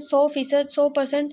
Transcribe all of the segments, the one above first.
100%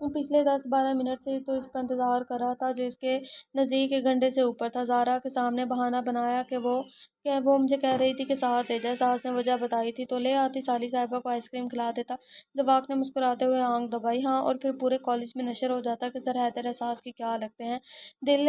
پچھلے 10-12 منٹ سے تو اس کا انتظار کر رہا تھا، جو اس کے نزدیک ایک گھنٹے سے اوپر تھا۔ زارا کے سامنے بہانہ بنایا کہ وہ مجھے کہہ رہی تھی کہ ساتھ لے جائے۔ ساس نے وجہ بتائی تھی تو لے آتی، سالی صاحبہ کو آئس کریم کھلا دیتا۔ ذوق نے مسکراتے ہوئے آنکھ دبائی۔ ہاں، اور پھر پورے کالج میں نشر ہو جاتا کہ سر حیدر احساس کے کیا لگتے ہیں۔ دل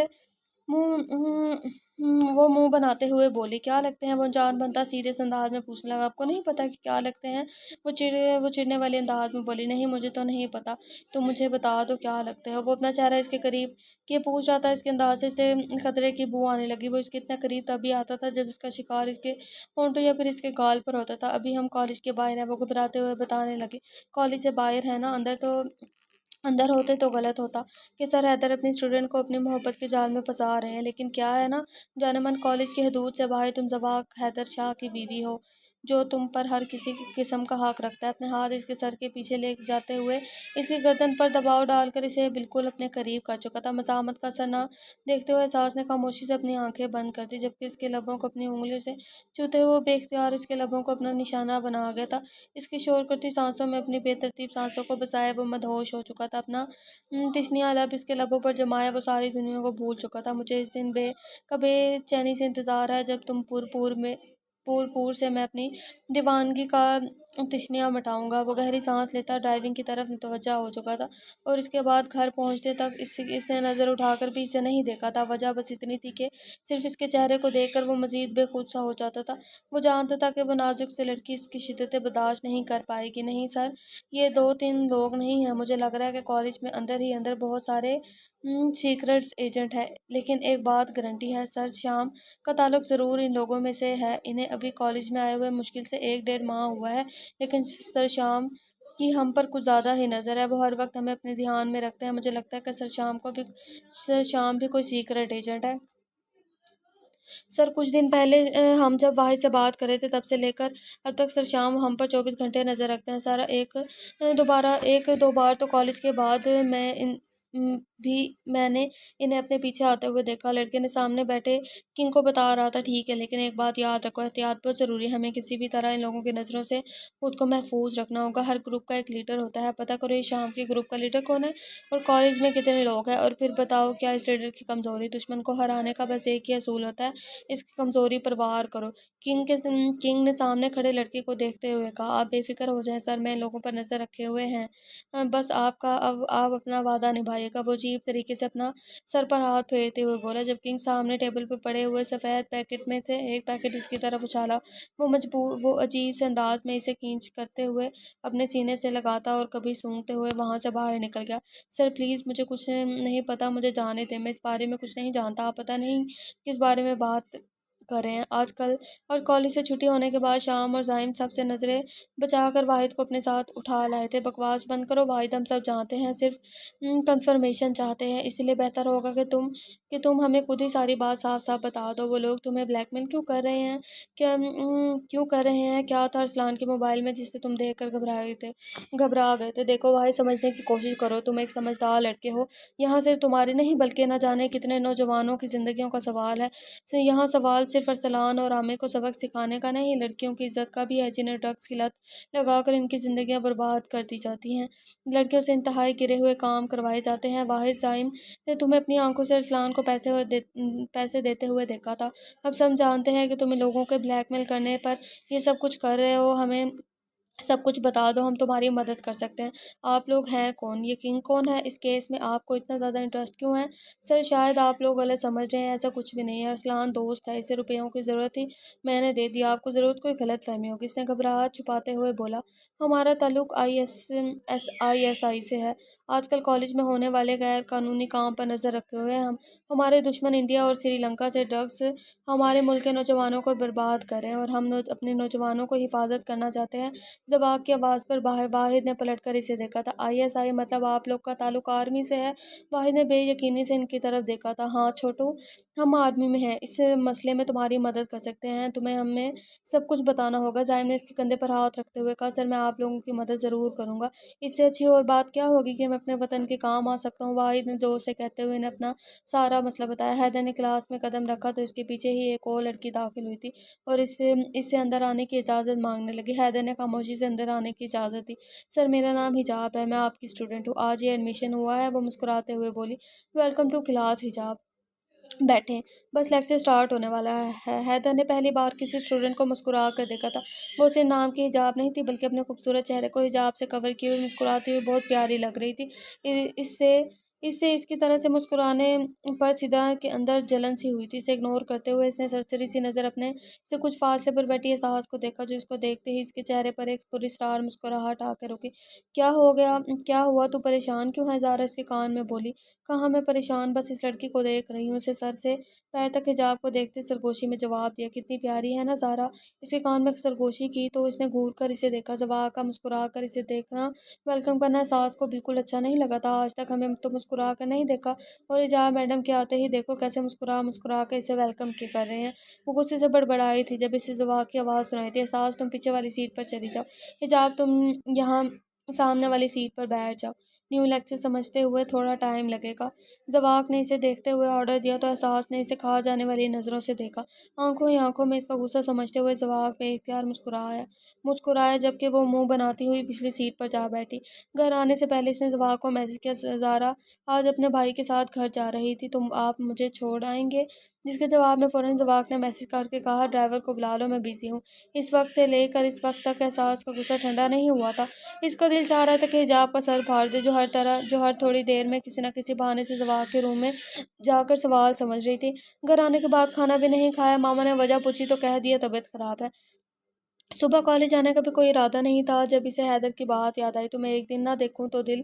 وہ منہ بناتے ہوئے بولی، کیا لگتے ہیں؟ وہ جان بنتا سیریس انداز میں پوچھنے لگا، آپ کو نہیں پتا کہ کیا لگتے ہیں؟ وہ چڑھنے والے انداز میں بولی، نہیں مجھے تو نہیں پتا، تم مجھے بتا دو کیا لگتے ہیں۔ وہ اپنا چہرہ اس کے قریب کیے پوچھ رہا تھا، اس کے اندازے سے خطرے کی بو آنے لگی۔ وہ اس کے اتنا قریب تبھی آتا تھا جب اس کا شکار اس کے ہونٹوں یا پھر اس کے گال پر ہوتا تھا۔ ابھی ہم کالج کے باہر ہیں، وہ گھبراتے ہوئے بتانے لگے، کالج سے باہر ہے نا، اندر ہوتے تو غلط ہوتا کہ سر حیدر اپنی اسٹوڈنٹ کو اپنی محبت کے جال میں پھنسا رہے ہیں، لیکن کیا ہے نا جان من، کالج کی حدود سے باہر تم ذواق حیدر شاہ کی بیوی ہو، جو تم پر ہر کسی قسم کا حق رکھتا ہے۔ اپنے ہاتھ اس کے سر کے پیچھے لے جاتے ہوئے اس کی گردن پر دباؤ ڈال کر اسے بالکل اپنے قریب کر چکا تھا۔ مزاحمت کا اثر نہ دیکھتے ہوئے ساس نے خاموشی سے اپنی آنکھیں بند کر دی، جبکہ اس کے لبوں کو اپنی انگلیوں سے چھوتے ہوئے بے اختیار اس کے لبوں کو اپنا نشانہ بنا گیا تھا۔ اس کی شور کرتی سانسوں میں اپنی بے ترتیب سانسوں کو بسائے وہ مدہوش ہو چکا تھا۔ اپنا تشنیاں لب اس کے لبوں پر جمائے وہ ساری دنیا کو بھول چکا تھا۔ مجھے اس دن کا بے چینی سے انتظار ہے جب تم پور سے میں اپنی دیوانگی کا تشنیاں مٹاؤں گا۔ وہ گہری سانس لیتا ڈرائیونگ کی طرف متوجہ ہو چکا تھا، اور اس کے بعد گھر پہنچتے تک اس نے نظر اٹھا کر بھی اسے نہیں دیکھا تھا۔ وجہ بس اتنی تھی کہ صرف اس کے چہرے کو دیکھ کر وہ مزید بے خود سا ہو جاتا تھا۔ وہ جانتا تھا کہ وہ نازک سی لڑکی اس کی شدتیں برداشت نہیں کر پائے گی۔ نہیں سر، یہ 2-3 لوگ نہیں ہیں، مجھے لگ رہا ہے کہ کالج میں اندر ہی اندر بہت سارے سیکرٹس ایجنٹ ہیں، لیکن ایک بات گارنٹی ہے، سر شیام کا تعلق ضرور ان لوگوں میں سے ہے۔ انہیں ابھی کالج میں آئے ہوئے مشکل سے 1-1.5 ماہ ہوا ہے، لیکن سر شیام کی ہم پر کچھ زیادہ ہی نظر ہے، وہ ہر وقت ہمیں اپنے دھیان میں رکھتے ہیں۔ مجھے لگتا ہے کہ سر شیام بھی کوئی سیکرٹ ایجنٹ ہے۔ سر کچھ دن پہلے ہم جب واحد سے بات کر رہے تھے تب سے لے کر اب تک سر شام ہم پر 24 گھنٹے نظر رکھتے ہیں۔ سر ایک دو بار تو کالج کے بعد میں نے انہیں اپنے پیچھے آتے ہوئے دیکھا۔ لڑکے نے سامنے بیٹھے کنگ کو بتا رہا تھا، ٹھیک ہے، لیکن ایک بات یاد رکھو، احتیاط بہت ضروری ہے، ہمیں کسی بھی طرح ان لوگوں کی نظروں سے خود کو محفوظ رکھنا ہوگا۔ ہر گروپ کا ایک لیڈر ہوتا ہے، پتہ کرو یہ شام کے گروپ کا لیڈر کون ہے اور کالج میں کتنے لوگ ہیں، اور پھر بتاؤ کیا اس لیڈر کی کمزوری؟ دشمن کو ہرانے کا بس ایک ہی اصول ہوتا ہے، اس کی کمزوری پر وار کرو۔ کنگ نے سامنے کھڑے لڑکے کو دیکھتے ہوئے کہا، آپ بے فکر ہو جائیں سر، میں ان لوگوں پر نظر رکھے ہوئے ہیں، بس آپ اپنا وعدہ نبھائیے گا۔ وہ عجیب طریقے سے اپنا سر پر ہاتھ پھیرتے ہوئے بولا۔ جب کنگ سامنے ٹیبل پر پڑے ہوئے سفید پیکٹ میں سے ایک پیکٹ اس کی طرف اچھالا، وہ عجیب سے انداز میں اسے کھینچ کرتے ہوئے اپنے سینے سے لگاتا اور کبھی سونگھتے ہوئے وہاں سے باہر نکل گیا۔ سر پلیز، مجھے کچھ نہیں پتا، مجھے جانے دیں، میں اس بارے میں کچھ نہیں جانتا۔ آپ پتہ نہیں کس بارے میں بات کر رہے ہیں اور کالج سے چھٹی ہونے کے بعد شام اور زائم سب سے نظریں بچا کر واحد کو اپنے ساتھ اٹھا لائے تھے۔ بکواس بند کرو واحد، ہم سب جانتے ہیں، صرف کنفرمیشن چاہتے ہیں، اس لیے بہتر ہوگا کہ تم ہمیں خود ہی ساری بات صاف صاف بتا دو۔ وہ لوگ تمہیں بلیک میل کیوں کر رہے ہیں؟ کیا تھا ارسلان کے موبائل میں جسے تم دیکھ کر گھبرا گئے تھے؟ دیکھو واحد، سمجھنے کی کوشش کرو، تم ایک سمجھدار لڑکے ہو، یہاں صرف تمہاری نہیں بلکہ نہ جانے کتنے نوجوانوں کی زندگیوں کا سوال ہے۔ یہاں سوال صرف ارسلان اور عامر کو سبق سکھانے کا نہیں، لڑکیوں کی عزت کا بھی ہے جنہیں ڈرگس کی لت لگا کر ان کی زندگیاں برباد کر دی جاتی ہیں، لڑکیوں سے انتہائی گرے ہوئے کام کروائے جاتے ہیں۔ واحد، زائم نے تمہیں اپنی آنکھوں سے ارسلان کو پیسے دیتے ہوئے دیکھا تھا۔ اب سب جانتے ہیں کہ تم ان لوگوں کے بلیک میل کرنے پر یہ سب کچھ کر رہے ہو، ہمیں سب کچھ بتا دو، ہم تمہاری مدد کر سکتے ہیں۔ آپ لوگ ہیں کون؟ یہ کنگ کون ہے؟ اس کیس میں آپ کو اتنا زیادہ انٹرسٹ کیوں ہے؟ سر شاید آپ لوگ غلط سمجھ رہے ہیں، ایسا کچھ بھی نہیں ہے، ارسلان دوست ہے، اسے روپیوں کی ضرورت تھی، میں نے دے دیا، آپ کو ضرورت کوئی غلط فہمی ہوگی۔ اس نے گھبراہٹ چھپاتے ہوئے بولا، ہمارا تعلق ISI سے ہے، آج کل کالج میں ہونے والے غیر قانونی کام پر نظر رکھے ہوئے ہیں ہمارے دشمن انڈیا اور سری لنکا سے ڈرگس ہمارے ملک کے نوجوانوں کو برباد کر رہے ہیں، اور ہم اپنے نوجوانوں کو حفاظت کرنا چاہتے ہیں۔ ذواق کی آواز پر واحد نے پلٹ کر اسے دیکھا تھا۔ ISI مطلب آپ لوگ کا تعلق آرمی سے ہے؟ واحد نے بے یقینی سے ان کی طرف دیکھا تھا۔ ہاں چھوٹو، ہم آرمی میں ہیں، اس مسئلے میں تمہاری مدد کر سکتے ہیں، تمہیں ہمیں سب کچھ بتانا ہوگا۔ زائم نے اس کے کندھے پر ہاتھ رکھتے ہوئے کہا، سر میں آپ لوگوں کی مدد ضرور کروں گا، اس سے اچھی اور بات کیا ہوگی کہ میں اپنے وطن کے کام آ سکتا ہوں۔ واحد نے زور سے کہتے ہوئے انہیں اپنا سارا مسئلہ بتایا۔ حیدر نے کلاس میں قدم رکھا تو اس کے پیچھے ہی ایک اور لڑکی داخل ہوئی تھی اور اس سے اندر آنے کی اجازت مانگنے لگی۔ حیدر نے خاموشی سے اسے اندر آنے کی اجازت دی۔ سر میرا نام حجاب ہے، میں آپ کی اسٹوڈنٹ ہوں، آج یہ ایڈمیشن ہوا ہے۔ وہ مسکراتے ہوئے بولی۔ ویلکم ٹو کلاس حجاب، بیٹھیں، بس لیکچر سٹارٹ ہونے والا ہے۔ حیدر نے پہلی بار کسی اسٹوڈنٹ کو مسکرا کر دیکھا تھا۔ وہ اسے نام کی حجاب نہیں تھی بلکہ اپنے خوبصورت چہرے کو حجاب سے کور کیے ہوئے مسکراتی ہوئی بہت پیاری لگ رہی تھی۔ اس کی طرح سے مسکرانے پر سدھا کے اندر جلن سی ہوئی تھی۔ اسے اگنور کرتے ہوئے اس نے سرسری سی نظر اپنے سے کچھ فاصلے پر بیٹھی احساس کو دیکھا، جو اس کو دیکھتے ہی اس کے چہرے پر ایک پراسرار مسکراہٹ آ کر رکی۔ کیا ہو گیا؟ کیا ہوا؟ تو پریشان کیوں ہے؟ زارا اس کے کان میں بولی۔ کہاں میں پریشان، بس اس لڑکی کو دیکھ رہی ہوں۔ اسے سر سے پیر تک حجاب کو دیکھتے سرگوشی میں جواب دیا۔ کتنی پیاری ہے نا زارا؟ اس کے کان میں سرگوشی کی تو اس نے گھور کر اسے دیکھا۔ زواق کا مسکرا کر اسے دیکھنا، ویلکم کرنا احساس کو بالکل اچھا نہیں لگا تھا۔ آج تک ہمیں تو مسکرا کر نہیں دیکھا، اور حجاب میڈم کے آتے ہی دیکھو کیسے مسکرا کر اسے ویلکم کے کر رہے ہیں۔ وہ غصے سے بڑبڑائی تھی جب اسے زواق کی آواز سنائی تھی۔ احساس تم پیچھے والی سیٹ پر چلی جاؤ، حجاب تم یہاں سامنے والی سیٹ پر بیٹھ جاؤ، نیو لیکچر سمجھتے ہوئے تھوڑا ٹائم لگے گا۔ زواق نے اسے دیکھتے ہوئے آرڈر دیا تو احساس نے اسے کھا جانے والی نظروں سے دیکھا۔ آنکھوں ہی آنکھوں میں اس کا غصہ سمجھتے ہوئے زواق بے اختیار مسکرایا جبکہ وہ منہ بناتی ہوئی پچھلی سیٹ پر جا بیٹھی۔ گھر آنے سے پہلے اس نے زواق کو میسج کیا، زارا آج اپنے بھائی کے ساتھ گھر جا رہی تھی، آپ مجھے چھوڑ آئیں گے؟ جس کے جواب میں فوراً زواق نے میسج کر کے کہا، ڈرائیور کو بلا لو، میں بزی ہوں۔ اس وقت سے لے کر اس وقت تک احساس کا غصہ ٹھنڈا نہیں ہوا تھا۔ اس کا دل چاہ رہا تھا کہ حجاب کا سر پھاڑ دے، جو ہر تھوڑی دیر میں کسی نہ کسی بہانے سے زواق کے روم میں جا کر سوال سمجھ رہی تھی۔ گھر آنے کے بعد کھانا بھی نہیں کھایا۔ ماما نے وجہ پوچھی تو کہہ دیا طبیعت خراب ہے۔ صبح کالج جانے کا بھی کوئی ارادہ نہیں تھا۔ جب اسے حیدر کی بات یاد آئی تو میں ایک دن نہ دیکھوں تو دل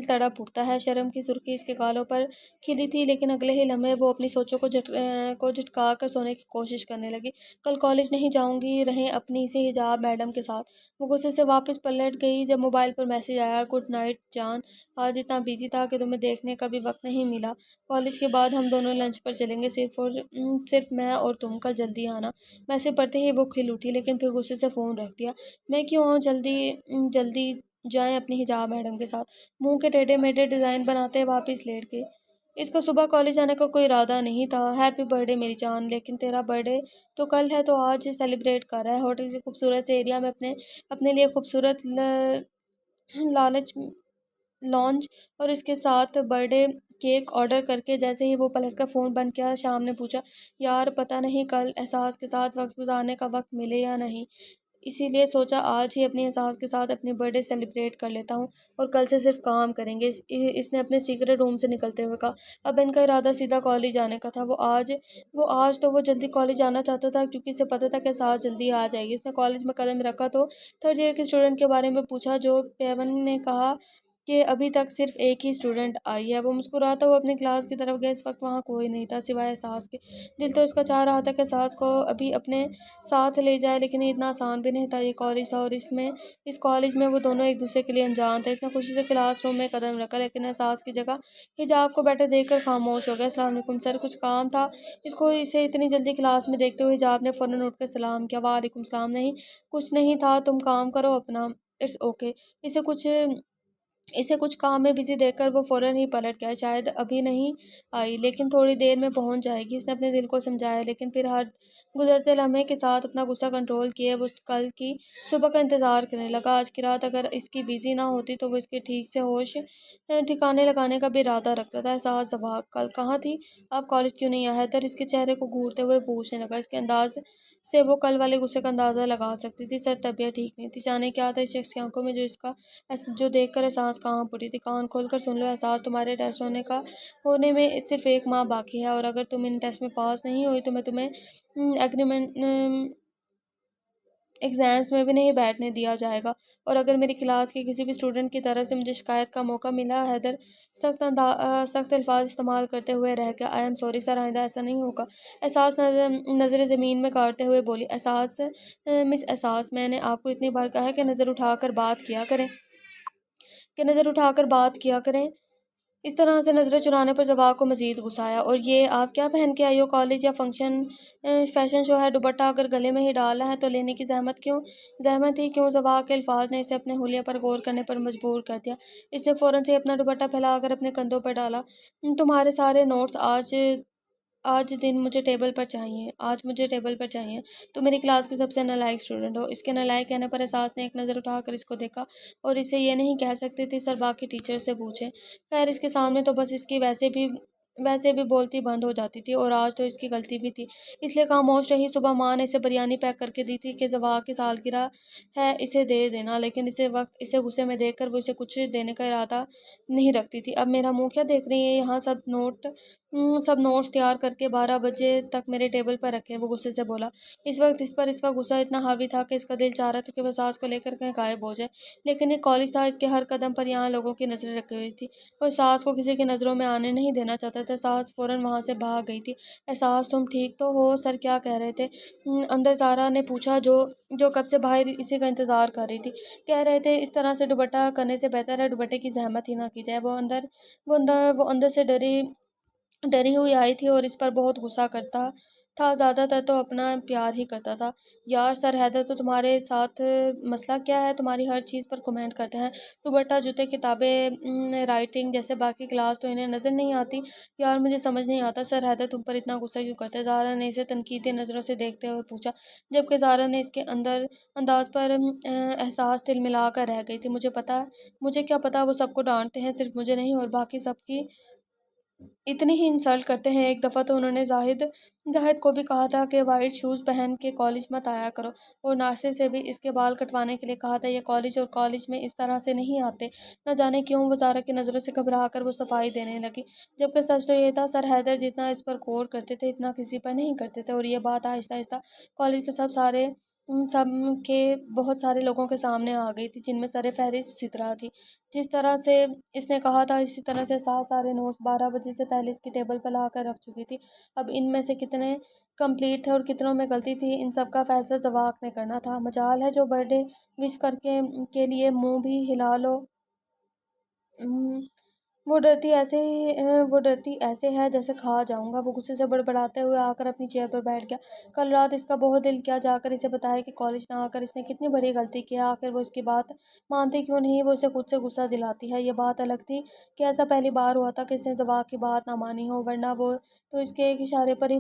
تڑپ اٹھتا ہے۔ شرم کی سرخی اس کے گالوں پر کھلی تھی، لیکن اگلے ہی لمحے وہ اپنی سوچوں کو جھٹکا کر سونے کی کوشش کرنے لگی۔ کل کالج نہیں جاؤں گی، رہیں اپنی اسی حجاب میڈم کے ساتھ۔ وہ غصے سے واپس پلٹ گئی جب موبائل پر میسج آیا، گڈ نائٹ جان، آج اتنا بزی تھا کہ تمہیں دیکھنے کا بھی وقت نہیں ملا۔ کالج کے بعد ہم دونوں لنچ پر چلیں گے، صرف میں اور تم، کل جلدی آنا۔ میسج پڑھتے ہی وہ کھل اٹھی، لیکن پھر غصے سے فون رکھ دیا۔ میں کیوں آؤں؟ جلدی جائیں اپنی حجاب میڈم کے ساتھ۔ منہ کے ٹیڑھے میڑھے ڈیزائن بناتے واپس لیٹ گئی۔ اس کا صبح کالج جانے کا کوئی ارادہ نہیں تھا۔ ہیپی برتھ ڈے میری جان، لیکن تیرا برتھ ڈے تو کل ہے، تو آج سیلیبریٹ کر رہا ہے۔ ہوٹل کے خوبصورت سے ایریا میں اپنے لیے خوبصورت لانچ اور اس کے ساتھ برتھ ڈے کیک آرڈر کر کے جیسے ہی وہ پلٹ کر فون بند کیا، شام نے پوچھا، یار پتہ نہیں کل احساس کے ساتھ وقت گزارنے کا وقت ملے یا نہیں، اسی لیے سوچا آج ہی اپنی احساس کے ساتھ اپنی برتھ ڈے سیلیبریٹ کر لیتا ہوں، اور کل سے صرف کام کریں گے۔ اس نے اپنے سیکرٹ روم سے نکلتے ہوئے کہا۔ اب ان کا ارادہ سیدھا کالج جانے کا تھا۔ وہ جلدی کالج جانا چاہتا تھا کیونکہ اسے پتہ تھا کہ احساس جلدی آ جائے گی۔ اس نے کالج میں قدم رکھا تو تھرڈ ایئر کے اسٹوڈنٹ کے بارے میں پوچھا، جو پیون نے کہا کہ ابھی تک صرف ایک ہی اسٹوڈنٹ آئی ہے۔ وہ مسکراتا ہوا اپنی کلاس کی طرف گیا۔ اس وقت وہاں کوئی نہیں تھا سوائے احساس کے۔ دل تو اس کا چاہ رہا تھا کہ احساس کو ابھی اپنے ساتھ لے جائے، لیکن یہ اتنا آسان بھی نہیں تھا۔ یہ کالج تھا اور اس کالج میں وہ دونوں ایک دوسرے کے لیے انجان تھے۔ اس نے خوشی سے کلاس روم میں قدم رکھا، لیکن احساس کی جگہ حجاب کو بیٹھے دیکھ کر خاموش ہو گیا۔ السلام علیکم سر، کچھ کام تھا؟ اسے اتنی جلدی کلاس میں دیکھتے ہوئے حجاب نے فوراً اٹھ کر سلام کیا۔ وعلیکم السلام، نہیں کچھ نہیں تھا، تم کام کرو اپنا۔ It's okay. اسے کچھ کام میں بزی دیکھ کر وہ فوراً ہی پلٹ گیا۔ شاید ابھی نہیں آئی، لیکن تھوڑی دیر میں پہنچ جائے گی، اس نے اپنے دل کو سمجھایا، لیکن پھر ہر گزرتے لمحے کے ساتھ اپنا غصہ کنٹرول کیے وہ کل کی صبح کا انتظار کرنے لگا۔ آج کی رات اگر اس کی بزی نہ ہوتی تو وہ اس کے ٹھیک سے ہوش ٹھکانے لگانے کا بھی ارادہ رکھتا تھا۔ احساس زواق کل کہاں تھی؟ آپ کالج کیوں نہیں آئے؟ حیدر اس کے چہرے کو گھورتے ہوئے پوچھنے لگا۔ اس کے انداز سے وہ کل والے غصے کا اندازہ لگا سکتی تھی۔ سر طبیعت ٹھیک نہیں تھی، جانے کیا تھا اس شخص کی آنکھوں میں جو دیکھ کر احساس کانپ اٹھی تھی۔ کان کھول کر سن لو احساس، تمہارے ٹیسٹ ہونے میں صرف ایک ماہ باقی ہے، اور اگر تم ان ٹیسٹ میں پاس نہیں ہوئی تو میں تمہیں ایگزامز میں بھی نہیں بیٹھنے دیا جائے گا، اور اگر میری کلاس کے کسی بھی اسٹوڈنٹ کی طرف سے مجھے شکایت کا موقع ملا۔ حیدر سخت الفاظ استعمال کرتے ہوئے رہ گیا۔ آئی ایم سوری سر، آئندہ ایسا نہیں ہوگا۔ احساس نظر زمین میں گاڑتے ہوئے بولی۔ مس احساس، میں نے آپ کو اتنی بار کہا ہے کہ نظر اٹھا کر بات کیا کریں۔ اس طرح سے نظریں چرانے پر زواق کو مزید غصہ آیا۔ اور یہ آپ کیا پہن کے آئی ہو؟ کالج یا فیشن شو ہے؟ دوپٹہ اگر گلے میں ہی ڈالنا ہے تو لینے کی زحمت ہی کیوں؟ زواق کے الفاظ نے اسے اپنے حلیے پر غور کرنے پر مجبور کر دیا۔ اس نے فوراً سے اپنا دوپٹہ پھیلا کر اپنے کندھوں پر ڈالا۔ تمہارے سارے نوٹس آج دن مجھے ٹیبل پر چاہیے، آج مجھے ٹیبل پر چاہیے۔ تو میری کلاس کے سب سے نالائق اسٹوڈنٹ ہو۔ اس کے نالائق کہنے پر احساس نے ایک نظر اٹھا کر اس کو دیکھا اور اسے یہ نہیں کہہ سکتی تھی، سر باقی ٹیچر سے پوچھیں۔ خیر اس کے سامنے تو بس اس کی ویسے بھی بولتی بند ہو جاتی تھی، اور آج تو اس کی غلطی بھی تھی، اس لیے خاموش رہی۔ صبح ماں نے اسے بریانی پیک کر کے دی تھی کہ زواق کی سالگرہ ہے، اسے دے دینا، لیکن اسے وقت اسے غصے میں دیکھ کر وہ اسے کچھ دینے کا ارادہ نہیں رکھتی تھی۔ اب میرا منہ کیا دیکھ رہی ہیں؟ یہاں سب نوٹس تیار کر کے 12 بجے تک میرے ٹیبل پر رکھے، وہ غصے سے بولا۔ اس وقت اس پر اس کا غصہ اتنا حاوی تھا کہ اس کا دل چاہ رہا تھا کہ وہ ساس کو لے کر کہیں غائب ہو جائے، لیکن ایک کالج تھا، اس کے ہر قدم پر یہاں لوگوں کی نظریں رکھی ہوئی تھی، وہ ساس کو کسی کی نظروں میں آنے نہیں دینا چاہتا تھا۔ ساس فوراً وہاں سے بھاگ گئی تھی۔ احساس تم ٹھیک تو ہو؟ سر کیا کہہ رہے تھے؟ اندر زارا نے پوچھا، جو کب سے باہر اسی کا انتظار کر رہی تھی۔ کہہ رہے تھے اس طرح سے دوپٹہ کرنے سے بہتر ہے دوپٹے کی زحمت ہی نہ کی جائے۔ وہ اندر سے ڈری ہوئی آئی تھی اور اس پر بہت غصہ کرتا تھا، زیادہ تر تو اپنا پیار ہی کرتا تھا۔ یار سر حیدر تو تمہارے ساتھ مسئلہ کیا ہے؟ تمہاری ہر چیز پر کمنٹ کرتے ہیں، دوپٹہ، جوتے، کتابیں، رائٹنگ جیسے باقی کلاس تو انہیں نظر نہیں آتی۔ یار مجھے سمجھ نہیں آتا سر حیدر تم پر اتنا غصہ کیوں کرتے ہیں؟ زارا نے اسے تنقیدی نظروں سے دیکھتے ہوئے پوچھا، جبکہ زارا نے اس کے انداز پر احساس تل ملا کر رہ گئی تھی۔ مجھے کیا پتا، وہ سب کو ڈانٹتے ہیں، صرف مجھے نہیں، اور باقی سب کی اتنی ہی انسلٹ کرتے ہیں۔ ایک دفعہ تو انہوں نے زاہد کو بھی کہا تھا کہ وائٹ شوز پہن کے کالج مت آیا کرو، اور ناصر سے بھی اس کے بال کٹوانے کے لیے کہا تھا۔ یہ کالج اور کالج میں اس طرح سے نہیں آتے۔ نہ جانے کیوں وہ زارا کی نظروں سے گھبرا کر وہ صفائی دینے لگی، جبکہ سچ تو یہ تھا سر حیدر جتنا اس پر غور کرتے تھے اتنا کسی پر نہیں کرتے تھے، اور یہ بات آہستہ آہستہ کالج کے سب کے بہت سارے لوگوں کے سامنے آ گئی تھی، جن میں سر فہرست سترہ تھی۔ جس طرح سے اس نے کہا تھا اسی طرح سے سارے نوٹس 12 بجے سے پہلے اس کی ٹیبل پر لا کر رکھ چکی تھی۔ اب ان میں سے کتنے کمپلیٹ تھے اور کتنوں میں غلطی تھی، ان سب کا فیصلہ زواق نے کرنا تھا۔ مجال ہے جو برتھ ڈے وش کے لیے منہ بھی ہلا لو۔ وہ ڈرتی ایسے ہے جیسے کھا جاؤں گا۔ وہ غصے سے بڑبڑاتے ہوئے آ کر اپنی چیئر پر بیٹھ گیا۔ کل رات اس کا بہت دل کیا جا کر اسے بتائے کہ کالج نہ آ کر اس نے کتنی بڑی غلطی کی ہے، آخر وہ اس کی بات مانتی کیوں نہیں؟ وہ اسے خود سے غصہ دلاتی ہے۔ یہ بات الگ تھی کہ ایسا پہلی بار ہوا تھا کہ اس نے زواق کی بات نہ مانی ہو، ورنہ وہ تو اس کے ایک اشارے پر ہی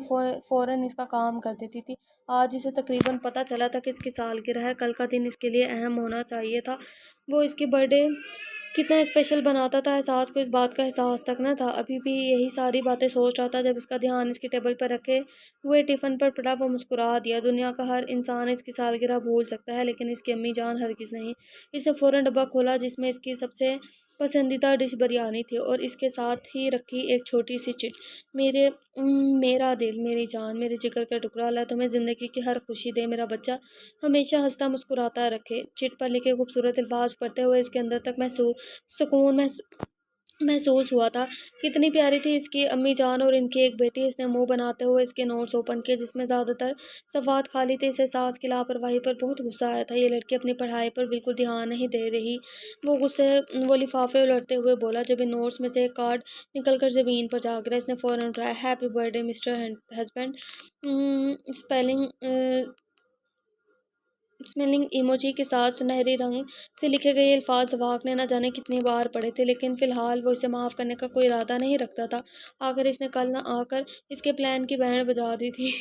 فوراً اس کا کام کر دیتی تھی۔ آج اسے تقریباً پتہ چلا تھا کہ اس کی سالگرہ ہے، کل کا دن اس کے لیے اہم ہونا چاہیے تھا، وہ اس کی برتھ ڈے کتنا اسپیشل بناتا تھا۔ احساس کو اس بات کا احساس تک نہ تھا، ابھی بھی یہی ساری باتیں سوچ رہا تھا جب اس کا دھیان اس کی ٹیبل پر رکھے ہوئے ٹفن پر پڑا۔ وہ مسکرا دیا۔ دنیا کا ہر انسان اس کی سالگرہ بھول سکتا ہے، لیکن اس کی امی جان ہرگز نہیں۔ اس نے فوراً ڈبہ کھولا جس میں اس کی سب سے پسندیدہ ڈش بریانی تھی، اور اس کے ساتھ ہی رکھی ایک چھوٹی سی چٹ۔ میرا دل، میری جان، میرے جگر کا ٹکڑا، اللہ تمہیں زندگی کی ہر خوشی دے، میرا بچہ ہمیشہ ہنستا مسکراتا رکھے۔ چٹ پر لکھے خوبصورت الفاظ پڑھتے ہوئے اس کے اندر تک سکون محسوس ہوا تھا۔ کتنی پیاری تھی اس کی امی جان اور ان کی ایک بیٹی۔ اس نے منہ بناتے ہوئے اس کے نوٹس اوپن کیے جس میں زیادہ تر صفحات خالی تھے۔ اس احساس کی لاپرواہی پر بہت غصہ آیا تھا، یہ لڑکی اپنی پڑھائی پر بالکل دھیان نہیں دے رہی۔ وہ لفافے الٹتے ہوئے بولا جب ان نوٹس میں سے ایک کارڈ نکل کر زمین پر جا گرا۔ اس نے فوراً اٹھایا، happy birthday mister husband, smiling emoji کے ساتھ سنہری رنگ سے لکھے گئے الفاظ زواق نے نہ جانے کتنی بار پڑھے تھے، لیکن فی الحال وہ اسے معاف کرنے کا کوئی ارادہ نہیں رکھتا تھا۔ آخر اس نے کل نہ آ کر اس کے پلان کی بینڈ بجا دی تھی۔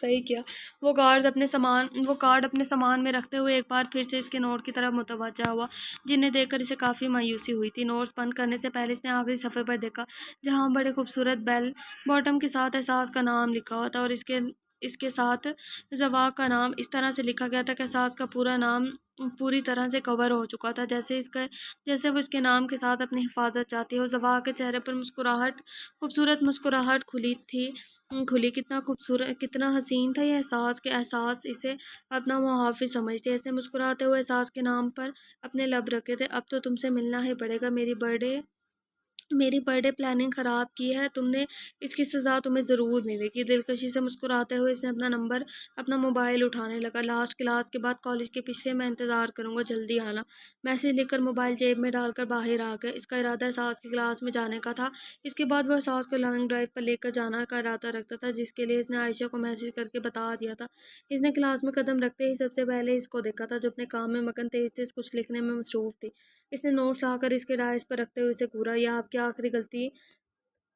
صحیح کیا۔ وہ کارڈ اپنے سامان میں رکھتے ہوئے ایک بار پھر سے اس کے نوٹ کی طرف متوجہ ہوا، جنہیں دیکھ کر اسے کافی مایوسی ہوئی تھی۔ نوٹس بند کرنے سے پہلے اس نے آخری صفحے پر دیکھا، جہاں بڑے خوبصورت بیل باٹم کے ساتھ احساس کا نام لکھا ہوا تھا، اور اس کے ساتھ زواق کا نام اس طرح سے لکھا گیا تھا کہ احساس کا پورا نام پوری طرح سے کور ہو چکا تھا، جیسے وہ اس کے نام کے ساتھ اپنی حفاظت چاہتی ہو۔ زواق کے چہرے پر خوبصورت مسکراہٹ کھلی۔ کتنا خوبصورت، کتنا حسین تھا یہ احساس کہ احساس اسے اپنا محافظ سمجھتی ہے۔ اس نے مسکراتے ہوئے احساس کے نام پر اپنے لب رکھے تھے۔ اب تو تم سے ملنا ہی پڑے گا، میری برتھ ڈے پلاننگ خراب کی ہے تم نے، اس کی سزا تمہیں ضرور ملے گی۔ دلکشی سے مسکراتے ہوئے اس نے اپنا موبائل اٹھانے لگا۔ لاسٹ کلاس کے بعد کالج کے پیچھے میں انتظار کروں گا، جلدی آنا۔ میسج لکھ کر موبائل جیب میں ڈال کر باہر آ گیا۔ اس کا ارادہ احساس کی کلاس میں جانے کا تھا۔ اس کے بعد وہ احساس کو لانگ ڈرائیو پر لے کر جانا کا ارادہ رکھتا تھا، جس کے لیے اس نے عائشہ کو میسج کر کے بتا دیا تھا۔ اس نے کلاس میں قدم رکھتے ہی سب سے پہلے اس کو دیکھا تھا، جو اپنے کام میں مگن تیز کچھ لکھنے میں مصروف تھی۔ اس نے نوٹس لا کر اس کے ڈائس پر رکھتے ہوئے اسے گھورا، یہ آپ کی آخری غلطی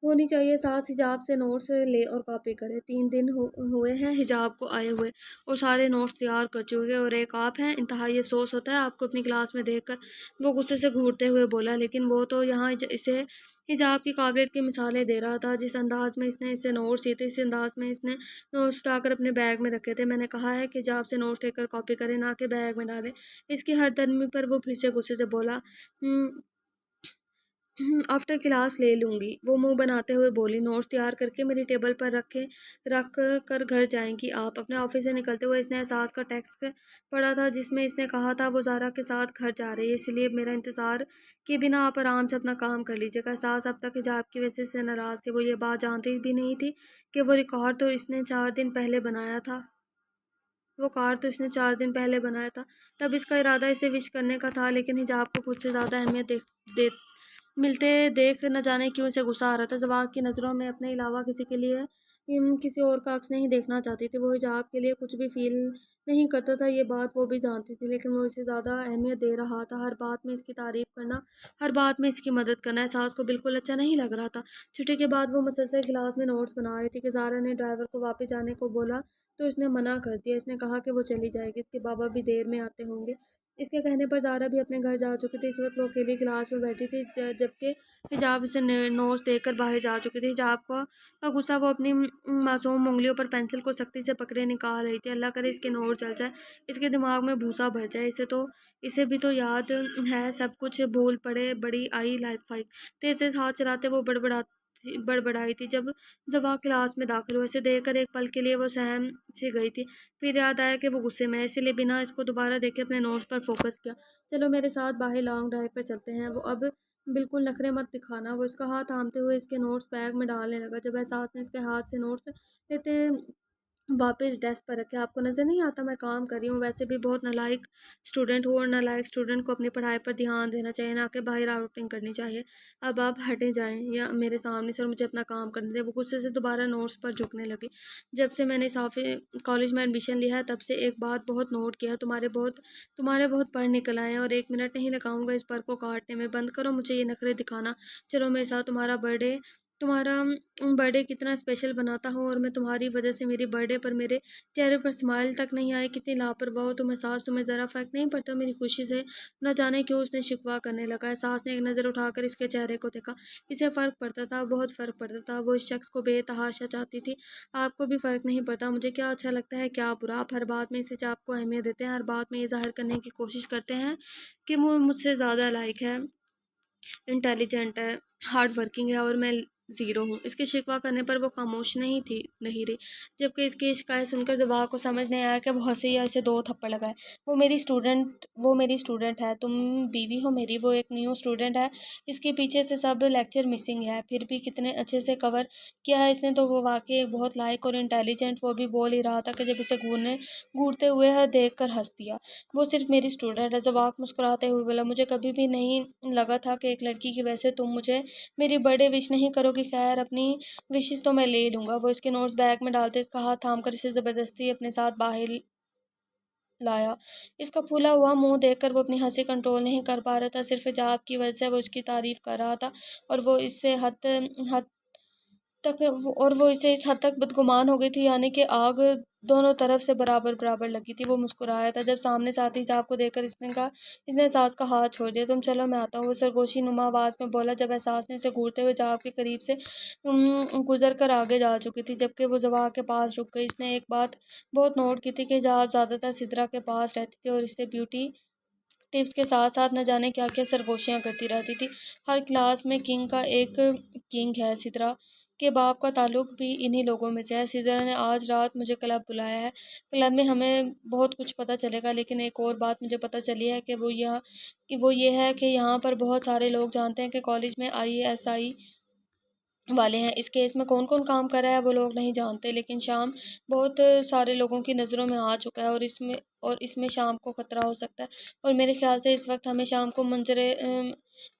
ہونی چاہیے، ساتھ حجاب سے نوٹس لے اور کاپی کرے۔ 3 دن ہوئے ہیں حجاب کو آئے ہوئے اور سارے نوٹس تیار کر چکے، اور ایک آپ ہیں، انتہائی افسوس ہوتا ہے آپ کو اپنی کلاس میں دیکھ کر۔ وہ غصے سے گھورتے ہوئے بولا، لیکن وہ تو یہاں اسے حجاب کی قابلیت کی مثالیں دے رہا تھا۔ جس انداز میں اس نے اسے نوٹس دیے تھے، اس انداز میں اس نے نوٹس اٹھا کر اپنے بیگ میں رکھے تھے۔ میں نے کہا ہے کہ حجاب سے نوٹس لے کر کاپی کرے، نہ کہ بیگ میں ڈالے۔ اس کی ہر ترمیم پر وہ پھر سے غصے سے بولا، آفٹر کلاس لے لوں گی۔ وہ منہ بناتے ہوئے بولی، نوٹس تیار کر کے میری ٹیبل پر رکھ کر گھر جائیں گی آپ؟ اپنے آفس سے نکلتے ہوئے اس نے احساس کا ٹیکسٹ پڑھا تھا، جس میں اس نے کہا تھا وہ زارا کے ساتھ گھر جا رہی ہے، اس لیے میرا انتظار کے بنا آپ آرام سے اپنا کام کر لیجیے گا۔ احساس اب تک حجاب کی وجہ سے ناراض تھی، وہ یہ بات جانتی بھی نہیں تھی کہ وہ ریکارڈ تو اس نے 4 دن پہلے بنایا تھا۔ تب اس کا ارادہ اسے وش کرنے کا تھا، لیکن حجاب کو خود سے زیادہ اہمیت ملتے دیکھ نہ جانے کیوں اسے غصہ آ رہا تھا۔ زواق کی نظروں میں اپنے علاوہ کسی اور کا عکس نہیں دیکھنا چاہتی تھی۔ وہ حجاب کے لیے کچھ بھی فیل نہیں کرتا تھا، یہ بات وہ بھی جانتی تھی، لیکن وہ اسے زیادہ اہمیت دے رہا تھا، ہر بات میں اس کی تعریف کرنا، ہر بات میں اس کی مدد کرنا۔ احساس کو بالکل اچھا نہیں لگ رہا تھا۔ چھٹی کے بعد وہ مسلسل کلاس میں نوٹس بنا رہی تھی کہ زارا نے ڈرائیور کو واپس جانے کو بولا تو اس نے منع کر دیا۔ اس نے کہا کہ وہ چلی جائے گی، اس کے بابا بھی دیر میں آتے ہوں گے۔ اس کے کہنے پر زارا بھی اپنے گھر جا چکی تھی۔ اس وقت وہ اکیلی کلاس میں بیٹھی تھی، جبکہ حجاب اسے نوٹس دے کر باہر جا چکی تھی۔ حجاب کا غصہ وہ اپنی معصوم انگلیوں پر پینسل کو سختی سے پکڑے نکال رہی تھی۔ اللہ کرے اس کے نوٹس جل جائے، اس کے دماغ میں بھوسا بھر جائے۔ اسے بھی تو یاد ہے سب کچھ، بھول پڑے، بڑی آئی لائک فائک۔ تیز تیز ہاتھ چلاتے وہ بڑبڑائی تھی۔ جب زوا کلاس میں داخل ہوا، اسے دیکھ کر ایک پل کے لیے وہ سہم سی گئی تھی، پھر یاد آیا کہ وہ غصے میں ہے، اسی لیے بنا اس کو دوبارہ دیکھے اپنے نوٹس پر فوکس کیا۔ چلو میرے ساتھ باہر لانگ ڈرائیو پر چلتے ہیں۔ وہ اب بالکل نخرے مت دکھانا۔ وہ اس کا ہاتھ تھامتے ہوئے اس کے نوٹس بیگ میں ڈالنے لگا۔ جب احساس نے اس کے ہاتھ سے نوٹس لیتے واپس ڈیسک پر رکھے، آپ کو نظر نہیں آتا میں کام کر رہی ہوں؟ ویسے بھی بہت نالائق اسٹوڈنٹ ہوں، اور نالائق اسٹوڈنٹ کو اپنی پڑھائی پر دھیان دینا چاہیے، نہ کہ باہر آؤٹنگ کرنی چاہیے۔ اب آپ ہٹے جائیں یا میرے سامنے سے، اور مجھے اپنا کام کرنے دیں۔ وہ غصے سے دوبارہ نوٹس پر جھکنے لگی۔ جب سے میں نے کالج میں ایڈمیشن لیا ہے، تب سے ایک بات بہت نوٹ کیا ہے، تمہارے بہت پر نکل آئے ہیں، اور 1 منٹ نہیں لگاؤں گا اس پر کو کاٹنے میں۔ بند کرو مجھے یہ نخرے دکھانا، چلو میرے ساتھ۔ تمہارا برتھ ڈے کتنا اسپیشل بناتا ہوں، اور میں تمہاری وجہ سے میری برتھ ڈے پر میرے چہرے پر اسمائل تک نہیں آئی۔ کتنی لاپرواہ ہو تم احساس، تمہیں ذرا فرق نہیں پڑتا میری خوشی سے؟ نہ جانے کیوں اس نے شکوہ کرنے لگا۔ احساس نے ایک نظر اٹھا کر اس کے چہرے کو دیکھا۔ اسے فرق پڑتا تھا، بہت فرق پڑتا تھا۔ وہ اس شخص کو بے تحاشا چاہتی تھی۔ آپ کو بھی فرق نہیں پڑتا مجھے کیا اچھا لگتا ہے، کیا برا؟ آپ ہر بات میں اس حجاب کو اہمیت دیتے ہیں، ہر بات میں یہ ظاہر کرنے کی کوشش کرتے ہیں کہ وہ مجھ سے زیادہ لائق ہے، انٹیلیجنٹ ہے، ہارڈ ورکنگ ہے، اور میں زیرو ہوں۔ اس کے شکوہ کرنے پر وہ خاموش نہیں رہی، جبکہ اس کی شکایت سن کر زوا کو سمجھ نہیں آیا کہ وہ ہنسی یا اسے 2 تھپڑ لگائے۔ وہ میری اسٹوڈنٹ ہے، تم بیوی ہو میری۔ وہ ایک نیو اسٹوڈنٹ ہے، اس کے پیچھے سے سب لیکچر مسنگ ہے، پھر بھی کتنے اچھے سے کور کیا ہے اس نے تو۔ وہ واقعی ایک بہت لائق اور انٹیلیجنٹ۔ وہ بھی بول ہی رہا تھا کہ جب اسے گھورتے ہوئے دیکھ کر ہنس دیا۔ وہ صرف میری اسٹوڈنٹ ہے، زواق مسکراتے ہوئے بولا۔ مجھے کبھی بھی نہیں لگا تھا کہ ایک لڑکی کی وجہ سے تم مجھے میری برتھ ڈے وش نہیں کرو گی۔ خیر، اپنی وشز تو میں لے لوں گا۔ وہ اس کے نوٹس بیگ میں ڈالتے اس کا ہاتھ تھام کر اسے زبردستی اپنے ساتھ باہر لایا۔ اس کا پھولا ہوا منہ دیکھ کر وہ اپنی ہنسی کنٹرول نہیں کر پا رہا تھا۔ صرف حجاب کی وجہ سے وہ اس کی تعریف کر رہا تھا، اور وہ اسے اس حد تک بدگمان ہو گئی تھی، یعنی کہ آگ دونوں طرف سے برابر لگی تھی۔ وہ مسکرایا تھا جب سامنے سے آتی حجاب کو دیکھ کر اس نے احساس کا ہاتھ چھوڑ دیا۔ تم چلو میں آتا ہوں، وہ سرگوشی نما آواز میں بولا، جب احساس نے اسے گھورتے ہوئے حجاب کے قریب سے گزر کر آگے جا چکی تھی، جبکہ وہ زوا کے پاس رک گئی۔ اس نے ایک بات بہت نوٹ کی تھی کہ حجاب زیادہ تر سدرا کے پاس رہتی تھی، اور اس سے بیوٹی ٹپس کے ساتھ ساتھ نہ جانے کیا کیا سرگوشیاں کرتی رہتی تھی۔ ہر کلاس میں کنگ کا ایک کنگ ہے، سدرا کے باپ کا تعلق بھی انہی لوگوں میں سے ہے۔ سدرا نے آج رات مجھے کلب بلایا ہے، کلب میں ہمیں بہت کچھ پتہ چلے گا، لیکن ایک اور بات مجھے پتہ چلی ہے کہ وہ یہ ہے کہ یہاں پر بہت سارے لوگ جانتے ہیں کہ کالج میں IASI والے ہیں۔ اس کیس میں کون کون کام کر رہا ہے وہ لوگ نہیں جانتے، لیکن شام بہت سارے لوگوں کی نظروں میں آ چکا ہے، اور اس میں شام کو خطرہ ہو سکتا ہے، اور میرے خیال سے اس وقت ہمیں شام کو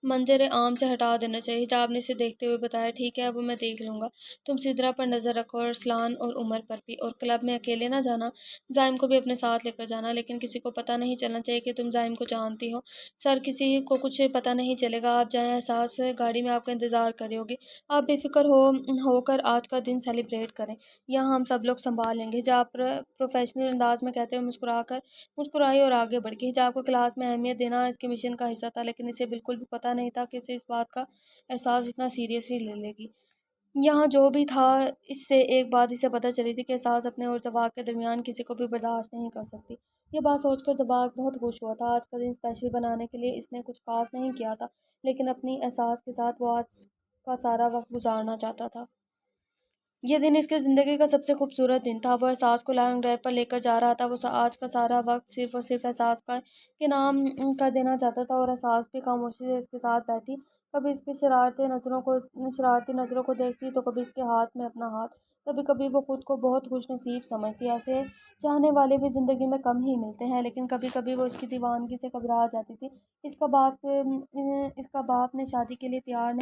منظر عام سے ہٹا دینا چاہیے۔ حجاب نے اسے دیکھتے ہوئے بتایا، ٹھیک ہے اب میں دیکھ لوں گا، تم سدرا پر نظر رکھو اور ارسلان اور عمر پر بھی، اور کلب میں اکیلے نہ جانا، زائم کو بھی اپنے ساتھ لے کر جانا، لیکن کسی کو پتہ نہیں چلنا چاہیے کہ تم زائم کو جانتی ہو۔ سر کسی کو کچھ پتہ نہیں چلے گا، آپ جائیں، احساس گاڑی میں آپ کا انتظار کر رہی ہوگی، آپ بے فکر ہو کر آج کا دن سیلیبریٹ کریں، یہاں ہم سب لوگ سنبھال لیں گے۔ حجاب پروفیشنل انداز میں کہتے ہوئے مسکرائی اور آگے بڑھ گئی۔ حجاب کو کلاس میں اہمیت دینا اس کے مشن کا حصہ تھا، لیکن اسے بالکل بھی پتہ نہیں تھا کہ اسے اس بات کا احساس اتنا سیریسلی لے لے گی۔ یہاں جو بھی تھا، اس سے ایک بات اسے پتہ چلی تھی کہ احساس اپنے اور زواق کے درمیان کسی کو بھی برداشت نہیں کر سکتی۔ یہ بات سوچ کر زواق بہت خوش ہوا تھا۔ آج کا دن اسپیشل بنانے کے لیے اس نے کچھ خاص نہیں کیا تھا، لیکن اپنی احساس کے ساتھ وہ آج کا سارا وقت گزارنا چاہتا تھا۔ یہ دن اس کی زندگی کا سب سے خوبصورت دن تھا۔ وہ احساس کو لانگ ڈرائیو پر لے کر جا رہا تھا۔ وہ آج کا سارا وقت صرف اور صرف احساس کا کے نام کر دینا چاہتا تھا، اور احساس بھی خاموشی سے اس کے ساتھ بیٹھی، کبھی اس کی شرارتی نظروں کو دیکھتی تو کبھی اس کے ہاتھ میں اپنا ہاتھ۔ کبھی کبھی وہ خود کو بہت خوش نصیب سمجھتی۔ ایسے چاہنے والے بھی زندگی میں کم ہی ملتے ہیں، لیکن کبھی کبھی وہ اس کی دیوانگی سے گھبرا جاتی تھی۔ اس کا باپ شادی کے لیے تیار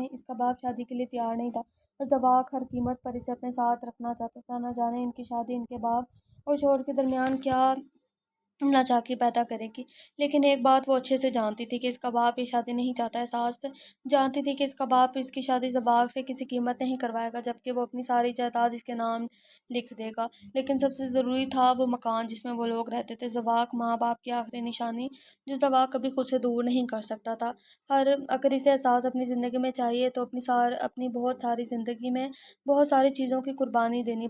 نہیں تھا، اور زواق ہر قیمت پر اسے اپنے ساتھ رکھنا چاہتا تھا۔ نہ جانے ان کی شادی ان کے باپ اور شوہر کے درمیان کیا ناچاکی پیدا کرے گی، لیکن ایک بات وہ اچھے سے جانتی تھی کہ اس کا باپ یہ شادی نہیں چاہتا۔ احساس جانتی تھی کہ اس کا باپ اس کی شادی زواق سے کسی قیمت نہیں کروائے گا، جبکہ وہ اپنی ساری جائیداد اس کے نام لکھ دے گا۔ لیکن سب سے ضروری تھا وہ مکان جس میں وہ لوگ رہتے تھے۔ زواق ماں باپ کی آخری نشانی، جو زواق کبھی خود سے دور نہیں کر سکتا تھا۔ اگر اسے احساس اپنی زندگی میں چاہیے تو اپنی بہت ساری زندگی میں بہت ساری چیزوں کی قربانی دینی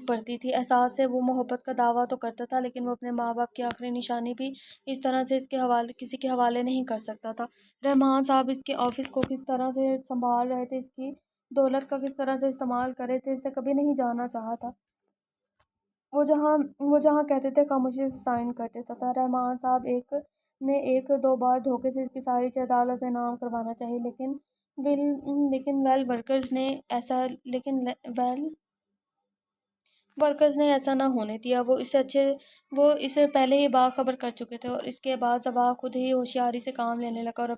پڑتی تھی۔ احساس سے وہ محبت کا دعویٰ تو کرتا تھا، لیکن وہ اپنے ماں باپ کی آخری نشانی بھی اس طرح سے کسی کے حوالے نہیں کر سکتا تھا۔ رحمان صاحب اس کے آفس کو کس طرح سے سنبھال رہے تھے، اس کی دولت کا کس طرح سے استعمال کر رہے تھے، اسے کبھی نہیں جاننا چاہا تھا۔ وہ جہاں کہتے تھے خاموشی سے سائن کر دیتا تھا۔ رحمان صاحب نے ایک دو بار دھوکے سے اس کی ساری جائیداد اپنے نام کروانا چاہی، ورکرز نے ایسا نہ ہونے دیا۔ وہ اسے پہلے ہی باخبر کر چکے تھے، اور اس کے بعد زواق خود ہی ہوشیاری سے کام لینے لگا، اور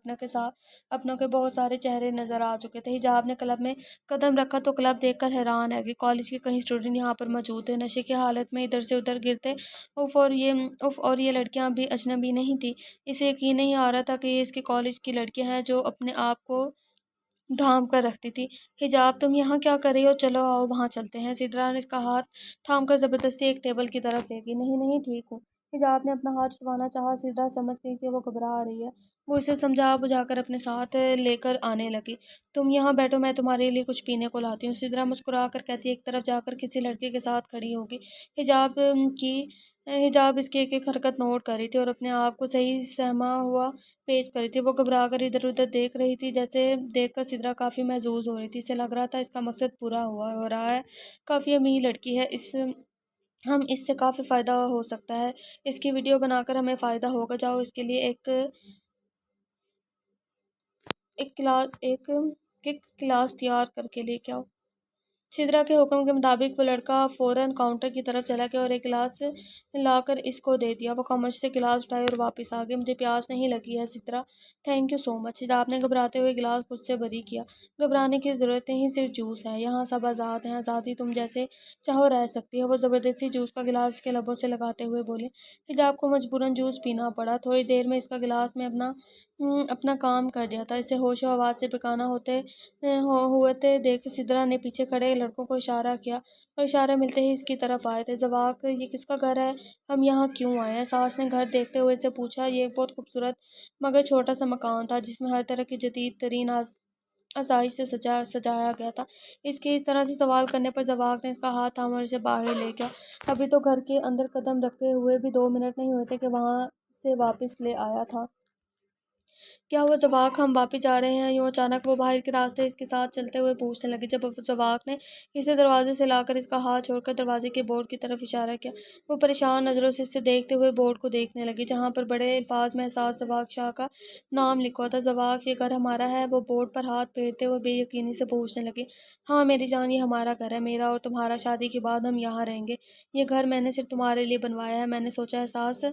اپنوں کے بہت سارے چہرے نظر آ چکے تھے۔ حجاب نے کلب میں قدم رکھا تو کلب دیکھ کر حیران ہے کہ کالج کے کئی اسٹوڈنٹ یہاں پر موجود تھے، نشے کی حالت میں ادھر سے ادھر گرتے۔ اور یہ لڑکیاں بھی اجنبی نہیں تھیں۔ اسے یقین نہیں آ رہا تھا کہ یہ اس کے کالج کی لڑکیاں ہیں جو اپنے آپ کو ڈھانپ کر رکھتی تھی۔ حجاب تم یہاں کیا کر رہی ہو؟ چلو آؤ وہاں چلتے ہیں۔ سدرا نے اس کا ہاتھ تھام کر زبردستی ایک ٹیبل کی طرف لے گئی۔ نہیں ٹھیک ہوں۔ حجاب نے اپنا ہاتھ چھڑوانا چاہا۔ سدرا سمجھ گئی کہ وہ گھبرا رہی ہے، وہ اسے سمجھا بجھا کر اپنے ساتھ لے کر آنے لگی۔ تم یہاں بیٹھو، میں تمہارے لیے کچھ پینے کو لاتی ہوں، سدرا مسکرا کر کہتی، ایک طرف جا کر کسی لڑکے کے ساتھ کھڑی ہوگی۔ حجاب اس کی ایک ایک حرکت نوٹ کر رہی تھی اور اپنے آپ کو صحیح سہما ہوا پیش کر رہی تھی۔ وہ گھبرا کر ادھر ادھر دیکھ رہی تھی، جیسے دیکھ کر سدرا کافی محظوظ ہو رہی تھی۔ اسے لگ رہا تھا اس کا مقصد پورا ہو رہا ہے، کافی امیر لڑکی ہے، اس سے کافی فائدہ ہو سکتا ہے، اس کی ویڈیو بنا کر ہمیں فائدہ ہوگا، جاؤ اس کے لیے ایک کلاس تیار کر کے لے کے آؤ۔ سدرا کے حکم کے مطابق وہ لڑکا فوراً کاؤنٹر کی طرف چلا گیا اور ایک گلاس لا کر اس کو دے دیا۔ وہ خاموشی سے گلاس اٹھائے اور واپس آ گئی۔ مجھے پیاس نہیں لگی ہے سدرا، تھینک یو سو مچ۔ حجاب نے گھبراتے ہوئے گلاس خود سے بری کیا۔ گھبرانے کی ضرورت نہیں، صرف جوس ہے، یہاں سب آزاد ہیں، آزادی تم جیسے چاہو رہ سکتی ہے۔ وہ زبردستی جوس کا گلاس اس کے لبوں سے لگاتے ہوئے بولے۔ حجاب کو مجبوراً جوس پینا پڑا۔ تھوڑی دیر میں اس کا گلاس میں اپنا کام کر دیا تھا۔ اسے ہوش و حواس سے بے ہوتے دیکھ سدرا نے پیچھے کھڑے لڑکوں کو اشارہ کیا، اور اشارہ ملتے ہی اس کی طرف آئے تھے۔ زواق، یہ کس کا گھر ہے؟ ہم یہاں کیوں آئے ہیں؟ ساس نے گھر دیکھتے ہوئے اسے پوچھا۔ یہ ایک بہت خوبصورت مگر چھوٹا سا مکان تھا، جس میں ہر طرح کی جدید ترین آسائش سے سجایا گیا تھا۔ اس کے اس طرح سے سوال کرنے پر زواق نے اس کا ہاتھ تھاما اور اسے باہر لے گیا۔ ابھی تو گھر کے اندر قدم رکھتے ہوئے بھی 2 منٹ نہیں ہوئے تھے کہ وہاں سے واپس لے آیا تھا۔ کیا ہوا زواق، ہم واپس جا رہے ہیں؟ یوں اچانک وہ باہر کے راستے اس کے ساتھ چلتے ہوئے پوچھنے لگی۔ جب زواق نے اسے دروازے سے لا کر اس کا ہاتھ چھوڑ کر دروازے کے بورڈ کی طرف اشارہ کیا، وہ پریشان نظروں سے اسے دیکھتے ہوئے بورڈ کو دیکھنے لگی جہاں پر بڑے الفاظ میں احساس زواق شاہ کا نام لکھا تھا۔ زواق، یہ گھر ہمارا ہے؟ وہ بورڈ پر ہاتھ پھیرتے ہوئے بے یقینی سے پوچھنے لگی۔ ہاں میری جان، یہ ہمارا گھر ہے، میرا اور تمہارا، شادی کے بعد ہم یہاں رہیں گے۔ یہ گھر میں نے صرف تمہارے لیے بنوایا ہے۔ میں نے سوچا احساس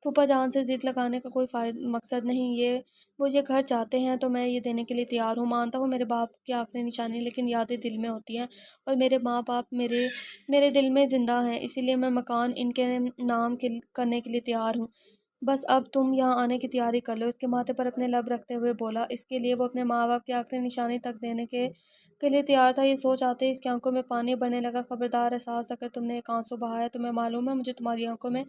پھوپھا جان سے ضد لگانے کا کوئی مقصد نہیں، وہ یہ گھر چاہتے ہیں تو میں یہ دینے کے لیے تیار ہوں۔ مانتا ہوں میرے باپ کی آخری نشانی، لیکن یادیں دل میں ہوتی ہیں اور میرے ماں باپ میرے دل میں زندہ ہیں، اسی لیے میں مکان ان کے نام کرنے کے لیے تیار ہوں۔ بس اب تم یہاں آنے کی تیاری کر لو۔ اس کے ماتھے پر اپنے لب رکھتے ہوئے بولا۔ اس کے لیے وہ اپنے ماں باپ کی آخری نشانی تک دینے کے لیے تیار تھا۔ یہ سوچ آتے اس کی آنکھوں میں پانی بھرنے لگا۔ خبردار احساس، اگر تم نے ایک آنسو بہایا، تمہیں معلوم ہے مجھے تمہاری آنکھوں میں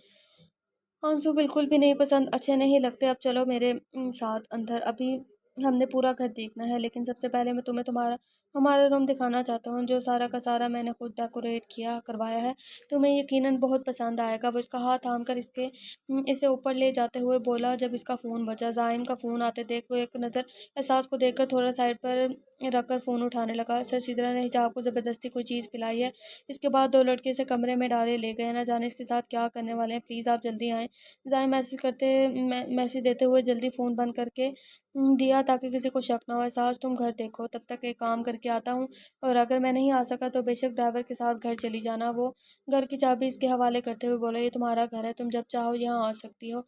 آنسو بالکل بھی نہیں پسند، اچھے نہیں لگتے۔ اب چلو میرے ساتھ اندر، ابھی ہم نے پورا گھر دیکھنا ہے، لیکن سب سے پہلے میں تمہیں ہمارا روم دکھانا چاہتا ہوں، جو سارا کا سارا میں نے خود ڈیکوریٹ کروایا ہے۔ تمہیں یقیناً بہت پسند آئے گا۔ وہ اس کا ہاتھ تھام کر اسے اوپر لے جاتے ہوئے بولا جب اس کا فون بجا۔ زائم کا فون آتے دیکھ وہ ایک نظر احساس کو دیکھ کر تھوڑا سائڈ پر رکھ کر فون اٹھانے لگا۔ سر سدرا نے حجاب کو زبردستی کوئی چیز پلائی ہے۔ اس کے بعد دو لڑکے اسے کمرے میں ڈالے لے گئے، نہ جانے اس کے ساتھ کیا کرنے والے ہیں۔ پلیز آپ جلدی آئیں۔ زائم میسج دیتے ہوئے جلدی فون بند کر کے دیا تاکہ کسی کو شک نہ ہو۔ احساس، تم گھر دیکھو، تب تک ایک کام کر کے آتا ہوں، اور اگر میں نہیں آ سکا تو بے شک ڈرائیور کے ساتھ گھر چلی جانا۔ وہ گھر کی چابی اس کے حوالے کرتے ہوئے بولا، یہ تمہارا گھر ہے، تم جب چاہو یہاں آ سکتی ہو۔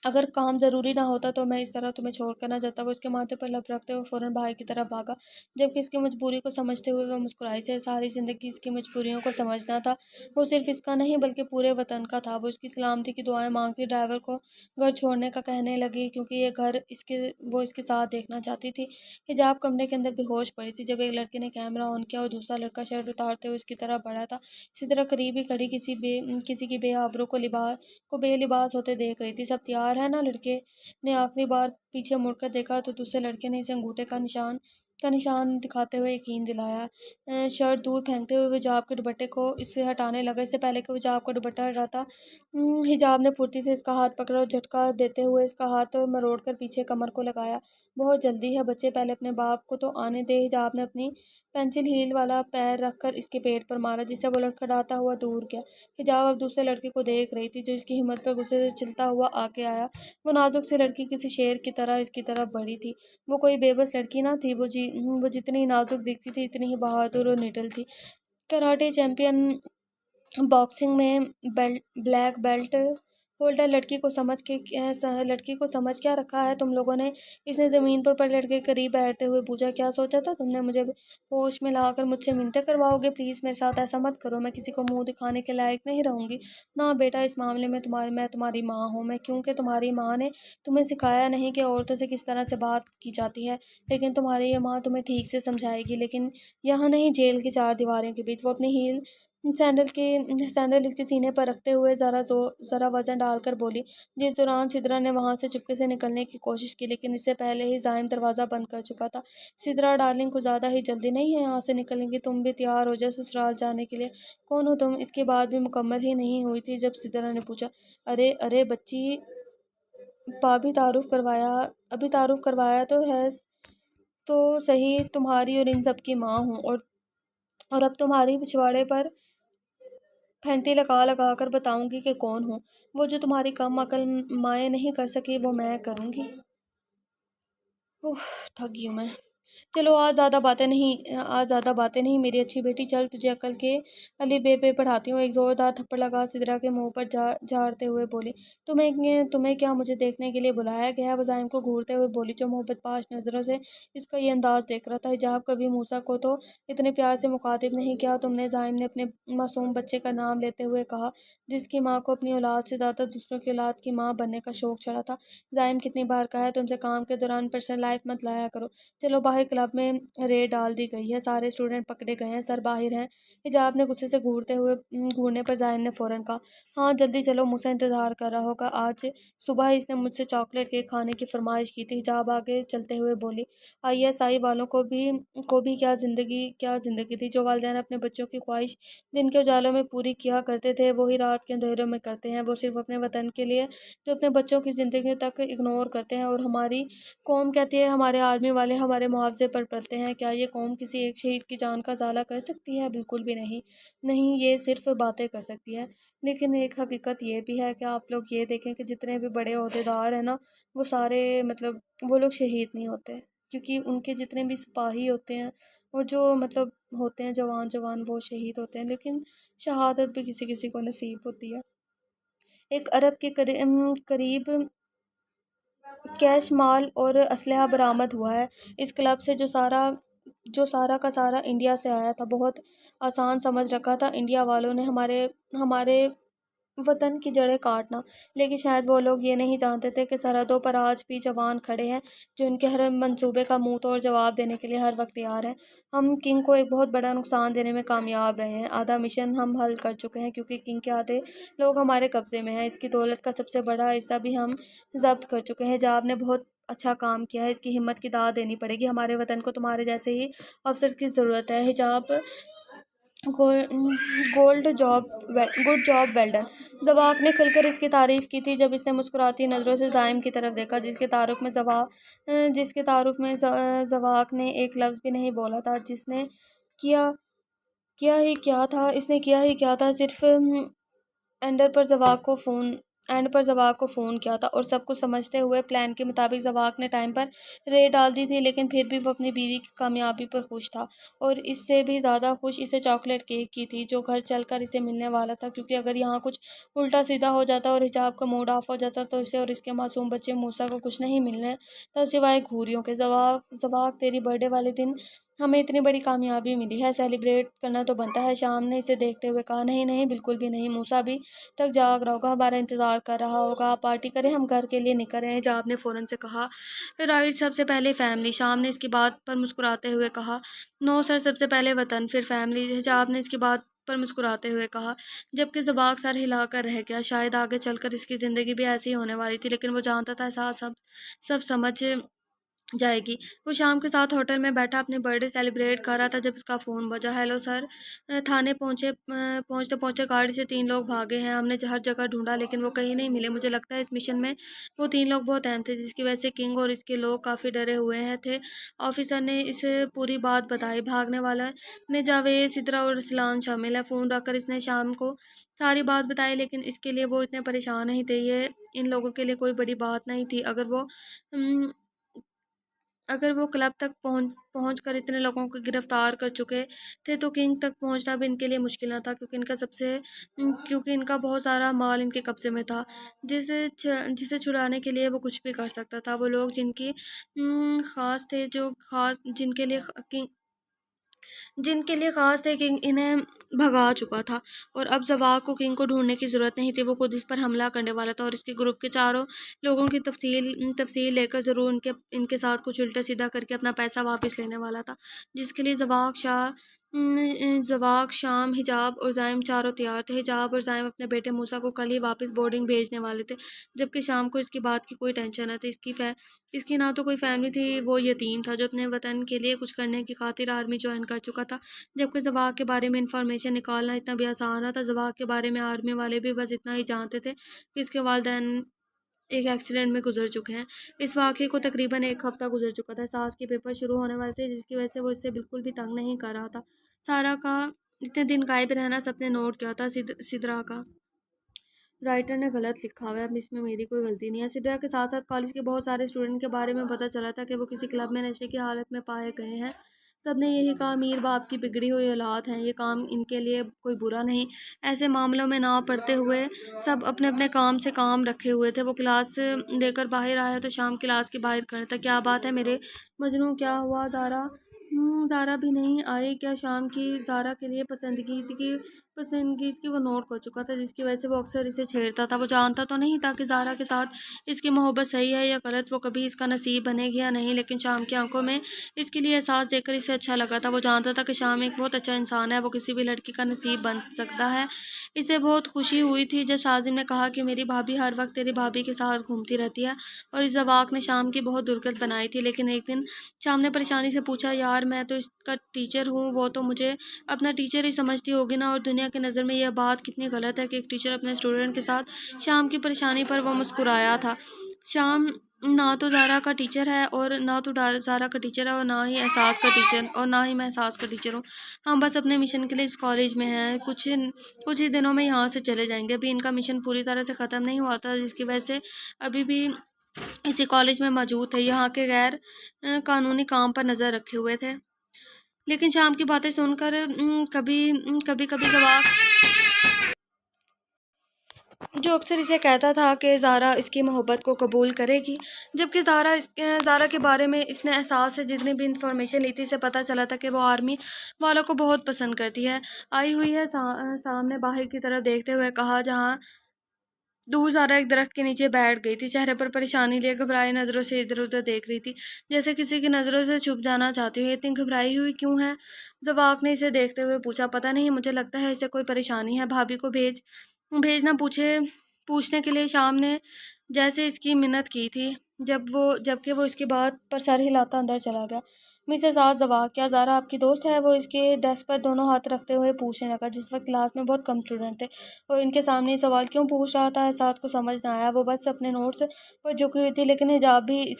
اگر کام ضروری نہ ہوتا تو میں اس طرح تمہیں چھوڑ کر نہ جاتا۔ وہ اس کے ماتھے پر لب رکھتے ہوئے فوراً بھائی کی طرف بھاگا، جبکہ اس کی مجبوری کو سمجھتے ہوئے وہ مسکرائی سے ساری زندگی اس کی مجبوریوں کو سمجھنا تھا۔ وہ صرف اس کا نہیں بلکہ پورے وطن کا تھا۔ وہ اس کی سلامتی کی دعائیں مانگتی ڈرائیور کو گھر چھوڑنے کا کہنے لگی، کیونکہ یہ گھر وہ اس کے ساتھ دیکھنا چاہتی تھی۔ حجاب کمرے کے اندر بے ہوش پڑی تھی جب ایک لڑکے نے کیمرہ آن کیا اور دوسرا لڑکا شرٹ اتارتے ہوئے اس کی طرف بڑھا تھا۔ اسی طرح قریب ہی کھڑی کسی کی بے آبرو کو بے لباس ہوتے دیکھ رہی تھی۔ سب تیار ہے نا؟ لڑکے نے آخری بار پیچھے مڑ کر دیکھا تو دوسرے لڑکے نے اسے انگوٹھے کا نشان دکھاتے ہوئے یقین دلایا۔ شرٹ دور پھینکتے ہوئے وہ حجاب کے دوپٹے کو اس سے ہٹانے لگا۔ اس سے پہلے کہ وہ حجاب کا دوپٹہ ہٹاتا، حجاب نے پھرتی سے اس کا ہاتھ پکڑا اور جھٹکا دیتے ہوئے اس کا ہاتھ مروڑ کر پیچھے کمر کو لگایا۔ بہت جلدی ہے بچے، پہلے اپنے باپ کو تو آنے دے۔ حجاب نے اپنی پنسل ہیل والا پیر رکھ کر اس کے پیٹ پر مارا، جس سے وہ لڑکھڑاتا ہوا دور گیا۔ حجاب اب دوسرے لڑکے کو دیکھ رہی تھی جو اس کی ہمت پر غصے سے چلتا ہوا آگے آیا۔ وہ نازک سی لڑکی کسی شیر کی طرح اس کی طرف بڑھی تھی۔ وہ کوئی بے بس لڑکی نہ تھی، وہ جتنی نازک دکھتی تھی اتنی ہی بہادر اور نڈر تھی۔ کراٹے چیمپئن، باکسنگ میں بلیک بیلٹ ہولڈر، لڑکی کو سمجھ کیا رکھا ہے تم لوگوں نے؟ اس نے زمین پر پڑے لڑکے کے قریب بیٹھتے ہوئے پوچھا۔ کیا سوچا تھا تم نے؟ مجھے ہوش میں لا کر مجھ سے منتیں کرواؤ گے؟ پلیز میرے ساتھ ایسا مت کرو، میں کسی کو منہ دکھانے کے لائق نہیں رہوں گی۔ نہ بیٹا، اس معاملے میں میں تمہاری ماں ہوں، میں کیونکہ تمہاری ماں نے تمہیں سکھایا نہیں کہ عورتوں سے کس طرح سے بات کی جاتی ہے، لیکن تمہاری یہ ماں تمہیں ٹھیک سے سمجھائے گی، لیکن یہاں نہیں، جیل کی چار دیواروں کے بیچ۔ وہ اپنی سینڈل اس کے سینے پر رکھتے ہوئے ذرا وزن ڈال کر بولی، جس دوران سدرا نے وہاں سے چپکے سے نکلنے کی کوشش کی، لیکن اس سے پہلے ہی زائم دروازہ بند کر چکا تھا۔ سدرا ڈارلنگ، کچھ زیادہ ہی جلدی نہیں ہے یہاں سے نکلنے کی؟ تم بھی تیار ہو جا سسرال جانے کے لیے۔ کون ہو تم؟ اس کی بات بھی مکمل ہی نہیں ہوئی تھی جب سدرا نے پوچھا، ارے بچی، ابھی تعارف کروایا تو ہے تو صحیح، تمہاری اور ان سب کی ماں ہوں، اور اب تمہاری پچھواڑے پر پھینٹی لگا لگا کر بتاؤں گی کہ کون ہوں۔ وہ جو تمہاری کم عقل مائیں نہیں کر سکی وہ میں کروں گی۔ تھک گئی ہوں میں۔ چلو آج زیادہ باتیں نہیں میری اچھی بیٹی، چل تجھے عقل کے علی بے پہ پڑھاتی ہوں۔ ایک زوردار تھپڑ لگا سدرا کے منہ پر جھاڑتے ہوئے بولی، تمہیں کیا مجھے دیکھنے کے لیے بلایا گیا ہے؟ وہ زائم کو گھورتے ہوئے بولی جو محبت پاش نظروں سے اس کا یہ انداز دیکھ رہا تھا۔ حجاب، کبھی موسیٰ کو تو اتنے پیار سے مخاطب نہیں کیا تم نے؟ زائم نے اپنے معصوم بچے کا نام لیتے ہوئے کہا، جس کی ماں کو اپنی اولاد سے زیادہ دوسروں کی اولاد کی ماں بننے کا شوق چڑھا تھا۔ زائم، کتنی بار کہا ہے تم سے کام کے دوران پرسنل لائف مت لایا کرو۔ چلو باہر کلب میں ریڈ ڈال دی گئی ہے، سارے اسٹوڈنٹ پکڑے گئے ہیں، سر باہر ہیں۔ حجاب نے غصے سے گھورنے پر زائم نے فوراً کہا، ہاں جلدی چلو، موسیٰ انتظار کر رہا ہوگا، آج صبح اس نے مجھ سے چاکلیٹ کیک کھانے کی فرمائش کی تھی۔ حجاب آگے چلتے ہوئے بولی، ISI والوں کو بھی کیا زندگی تھی، جو والدین اپنے بچوں کی خواہش دن کے اجالوں میں پوری کیا کرتے تھے وہی رات کے اندھیروں میں کرتے ہیں، وہ صرف اپنے وطن کے لیے جو اپنے بچوں کی زندگی تک اگنور کرتے ہیں۔ اور ہماری قوم کہتی ہے ہمارے آرمی والے ہمارے معاوضے پر پلتے ہیں، کیا یہ قوم کسی ایک شہید کی جان کا ازالہ کر سکتی ہے؟ بالکل بھی نہیں، نہیں، یہ صرف باتیں کر سکتی ہے۔ لیکن ایک حقیقت یہ بھی ہے کہ آپ لوگ یہ دیکھیں کہ جتنے بھی بڑے عہدیدار ہیں نا، وہ سارے وہ لوگ شہید نہیں ہوتے، کیونکہ ان کے جتنے بھی سپاہی ہوتے ہیں اور جو ہوتے ہیں جوان وہ شہید ہوتے ہیں، لیکن شہادت بھی کسی کسی کو نصیب ہوتی ہے۔ ایک ارب کے قریب کیش مال اور اسلحہ برآمد ہوا ہے اس کلب سے، جو سارا کا سارا انڈیا سے آیا تھا۔ بہت آسان سمجھ رکھا تھا انڈیا والوں نے ہمارے وطن کی جڑیں کاٹنا، لیکن شاید وہ لوگ یہ نہیں جانتے تھے کہ سرحدوں پر آج بھی جوان کھڑے ہیں جو ان کے ہر منصوبے کا منہ توڑ جواب دینے کے لیے ہر وقت تیار ہیں۔ ہم کنگ کو ایک بہت بڑا نقصان دینے میں کامیاب رہے ہیں، آدھا مشن ہم حل کر چکے ہیں، کیونکہ کنگ کے آدھے لوگ ہمارے قبضے میں ہیں، اس کی دولت کا سب سے بڑا حصہ بھی ہم ضبط کر چکے ہیں۔ حجاب نے بہت اچھا کام کیا ہے، اس کی ہمت کی داد دینی پڑے گی، ہمارے وطن کو تمہارے جیسے ہی افسر کی ضرورت ہے۔ حجاب، گڈ جاب ویل ڈن۔ ذواق نے کھل کر اس کی تعریف کی تھی جب اس نے مسکراتی نظروں سے زائم کی طرف دیکھا، جس کے تعارف میں ذواق نے ایک لفظ بھی نہیں بولا تھا۔ اس نے کیا ہی کیا تھا، صرف اینڈ پر ذواق کو فون کیا تھا اور سب کچھ سمجھتے ہوئے پلان کے مطابق ذواق نے ٹائم پر ریڈ ڈال دی تھی، لیکن پھر بھی وہ اپنی بیوی کی کامیابی پر خوش تھا، اور اس سے بھی زیادہ خوش اسے چاکلیٹ کیک کی تھی جو گھر چل کر اسے ملنے والا تھا، کیونکہ اگر یہاں کچھ الٹا سیدھا ہو جاتا اور حجاب کا موڈ آف ہو جاتا تو اسے اور اس کے معصوم بچے موسیٰ کو کچھ نہیں ملنے تھا سوائے گھوریوں کے۔ ذواق، تیری برتھ ڈے والے دن ہمیں اتنی بڑی کامیابی ملی ہے، سیلیبریٹ کرنا تو بنتا ہے۔ شام نے اسے دیکھتے ہوئے کہا، نہیں نہیں، بالکل بھی نہیں، موسیٰ بھی تک جاگ رہا ہوگا، ہمارا انتظار کر رہا ہوگا، آپ پارٹی کریں، ہم گھر کے لیے نکل رہے ہیں۔ حجاب نے فوراً سے کہا، رائٹ، سب سے پہلے فیملی۔ شام نے اس کی بات پر مسکراتے ہوئے کہا، نو سر، سب سے پہلے وطن پھر فیملی۔ حجاب نے اس کی بات پر مسکراتے ہوئے کہا، جبکہ ذواق سر ہلا کر رہ گیا، شاید آگے چل کر اس کی زندگی بھی ایسی ہونے والی تھی، لیکن وہ جانتا تھا احساس سب سمجھ جائے گی۔ وہ شام کے ساتھ ہوٹل میں بیٹھا اپنی برتھ ڈے سیلیبریٹ کر رہا تھا جب اس کا فون بجا۔ ہیلو سر، تھانے پہنچتے پہنچتے گاڑی سے 3 لوگ بھاگے ہیں، ہم نے ہر جگہ ڈھونڈا لیکن وہ کہیں نہیں ملے، مجھے لگتا ہے اس مشن میں وہ 3 لوگ بہت اہم تھے، جس کی وجہ سے کنگ اور اس کے لوگ کافی ڈرے ہوئے تھے۔ آفیسر نے اسے پوری بات بتائی، بھاگنے والوں میں جاوید، سدرا اور رسلان شامل ہیں۔ فون رکھ کر اس نے شام کو ساری بات بتائی، لیکن اس کے لیے وہ اتنے پریشان نہیں تھے، یہ ان لوگوں کے لیے کوئی بڑی بات نہیں تھی۔ اگر وہ کلب تک پہنچ کر اتنے لوگوں کو گرفتار کر چکے تھے تو کنگ تک پہنچنا بھی ان کے لیے مشکل نہ تھا، کیونکہ ان کا بہت سارا مال ان کے قبضے میں تھا، جسے چھڑانے کے لیے وہ کچھ بھی کر سکتا تھا۔ وہ لوگ جن کے لیے خاص تھے کنگ انہیں بھگا چکا تھا، اور اب ذواق کو کنگ کو ڈھونڈنے کی ضرورت نہیں تھی، وہ خود اس پر حملہ کرنے والا تھا اور اس کے گروپ کے 4 لوگوں کی تفصیل لے کر ضرور ان کے ساتھ کچھ الٹا سیدھا کر کے اپنا پیسہ واپس لینے والا تھا، جس کے لیے ذواق، شام، حجاب اور زائم چاروں تیار تھے۔ حجاب اور زائم اپنے بیٹے موسیٰ کو کل ہی واپس بورڈنگ بھیجنے والے تھے، جبکہ شام کو اس کی بات کی کوئی ٹینشن نہ تھی، اس کی نہ تو کوئی فیملی تھی، وہ یتیم تھا جو اپنے وطن کے لیے کچھ کرنے کی خاطر آرمی جوائن کر چکا تھا، جبکہ ذواق کے بارے میں انفارمیشن نکالنا اتنا بھی آسان نہ تھا۔ ذواق کے بارے میں آرمی والے بھی بس اتنا ہی جانتے تھے کہ اس کے والدین ایک ایکسیڈنٹ میں گزر چکے ہیں۔ اس واقعے کو تقریباً 1 ہفتہ گزر چکا تھا، ساس کے پیپر شروع ہونے والے تھے، جس کی وجہ سے وہ اس سے بالکل بھی تنگ نہیں کر رہا تھا۔ سارا کا اتنے دن غائب رہنا سب نے نوٹ کیا تھا۔ سدرا کا رائٹر نے غلط لکھا ہوا ہے، اب اس میں میری کوئی غلطی نہیں ہے۔ سدرا کے ساتھ ساتھ کالج کے بہت سارے اسٹوڈنٹ کے بارے میں پتہ چلا تھا کہ وہ کسی کلب میں نشے کی حالت میں پائے گئے ہیں، سب نے یہی کہا، امیر باپ کی بگڑی ہوئی اولاد ہیں، یہ کام ان کے لیے کوئی برا نہیں۔ ایسے معاملوں میں نہ پڑتے ہوئے سب اپنے اپنے کام سے کام رکھے ہوئے تھے۔ وہ کلاس لے کر باہر آیا تو شام کلاس کے باہر کھڑا تھا۔ کیا بات ہے میرے مجنوں، کیا ہوا؟ زارا زارا بھی نہیں آئی کیا شام کی زارا کے لیے پسندیدگی وہ نوٹ کر چکا تھا، جس کی وجہ سے وہ اکثر اسے چھیڑتا تھا۔ وہ جانتا تو نہیں تھا کہ زارا کے ساتھ اس کی محبت صحیح ہے یا غلط، وہ کبھی اس کا نصیب بنے گی یا نہیں، لیکن شام کی آنکھوں میں اس کے لیے احساس دیکھ کر اسے اچھا لگا تھا۔ وہ جانتا تھا کہ شام ایک بہت اچھا انسان ہے، وہ کسی بھی لڑکی کا نصیب بن سکتا ہے۔ اسے بہت خوشی ہوئی تھی جب سازم نے کہا کہ میری بھابھی ہر وقت تیری بھابھی کے ساتھ گھومتی رہتی ہے، اور اس ذواق نے شام کی بہت درگت بنائی تھی۔ لیکن ایک دن شام نے پریشانی سے پوچھا، یار میں تو اس کا ٹیچر ہوں، وہ تو مجھے اپنا ٹیچر ہی سمجھتی ہوگی نا، اور دنیا کی نظر میں یہ بات کتنی غلط ہے کہ ایک ٹیچر اپنے اسٹوڈنٹ کے ساتھ۔ شام کی پریشانی پر وہ مسکرایا تھا۔ شام نہ تو زارا کا ٹیچر ہے اور نہ تو زارا کا ٹیچر ہے، اور نہ ہی میں احساس کا ٹیچر ہوں۔ ہم بس اپنے مشن کے لیے اس کالج میں ہیں، کچھ ہی دنوں میں یہاں سے چلے جائیں گے۔ ابھی ان کا مشن پوری طرح سے ختم نہیں ہوا تھا، جس کی وجہ سے ابھی بھی اسی کالج میں موجود تھے، یہاں کے غیر قانونی کام پر نظر رکھے ہوئے تھے۔ لیکن شام کی باتیں سن کر کبھی ذواق، جو اکثر اسے کہتا تھا کہ زارا اس کی محبت کو قبول کرے گی، جبکہ زارا کے بارے میں اس نے احساس سے جتنی بھی انفارمیشن لی تھی، اسے پتہ چلا تھا کہ وہ آرمی والوں کو بہت پسند کرتی ہے۔ آئی ہوئی ہے سامنے باہر کی طرف دیکھتے ہوئے کہا، جہاں دور زارا ایک درخت کے نیچے بیٹھ گئی تھی، چہرے پر پریشانی لیے گھبرائی نظروں سے ادھر ادھر دیکھ رہی تھی، جیسے کسی کی نظروں سے چھپ جانا چاہتی ہو۔ اتنی گھبرائی ہوئی کیوں ہے؟ ذواق نے اسے دیکھتے ہوئے پوچھا۔ پتہ نہیں، مجھے لگتا ہے اسے کوئی پریشانی ہے، بھابھی کو بھیجنا پوچھنے کے لیے شام نے جیسے اس کی منت کی تھی، جبکہ وہ اس کی بات پر سر ہلاتا اندر چلا گیا۔ مسز ذواق، کیا زارا آپ کی دوست ہے؟ وہ اس کے ڈیسک پر دونوں ہاتھ رکھتے ہوئے پوچھنے لگا۔ جس وقت کلاس میں بہت کم اسٹوڈنٹ تھے اور ان کے سامنے یہ سوال کیوں پوچھ رہا تھا، احساس کو سمجھ نہ آیا۔ وہ بس اپنے نوٹس پر جھکی ہوئی تھی، لیکن حجاب بھی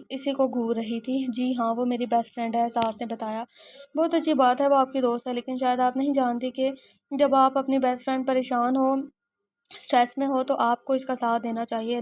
اسی کو گھور رہی تھی۔ جی ہاں، وہ میری بیسٹ فرینڈ ہے، احساس نے بتایا۔ بہت اچھی بات ہے، وہ آپ کی دوست ہے، لیکن شاید آپ نہیں جانتی کہ جب آپ اپنی بیسٹ فرینڈ پریشان ہو، اسٹریس میں ہو، تو آپ کو اس کا ساتھ دینا چاہیے،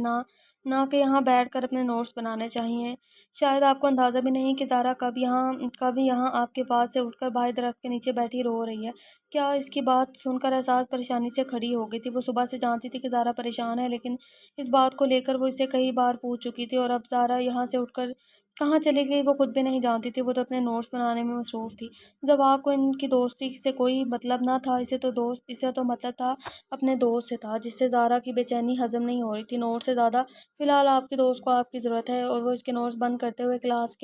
نہ کہ یہاں بیٹھ کر اپنے نوٹس بنانے چاہیے۔ شاید آپ کو اندازہ بھی نہیں کہ زارا کب یہاں آپ کے پاس سے اٹھ کر باہر درخت کے نیچے بیٹھی رو رہی ہے۔ کیا اس کی بات سن کر احساس پریشانی سے کھڑی ہو گئی تھی۔ وہ صبح سے جانتی تھی کہ زارا پریشان ہے، لیکن اس بات کو لے کر وہ اسے کئی بار پوچھ چکی تھی، اور اب زارا یہاں سے اٹھ کر کہاں چلی گئی وہ خود بھی نہیں جانتی تھی۔ وہ تو اپنے نوٹس بنانے میں مصروف تھی۔ ذواق کو ان کی دوستی سے کوئی مطلب نہ تھا، اسے تو مطلب تھا اپنے دوست سے تھا، جس سے زارا کی بے چینی ہضم نہیں ہو رہی تھی۔ نوٹ سے زیادہ فی الحال آپ کی دوست کو آپ کی ضرورت ہے، اور وہ اس کے نوٹس بند کرتے ہوئے کلاس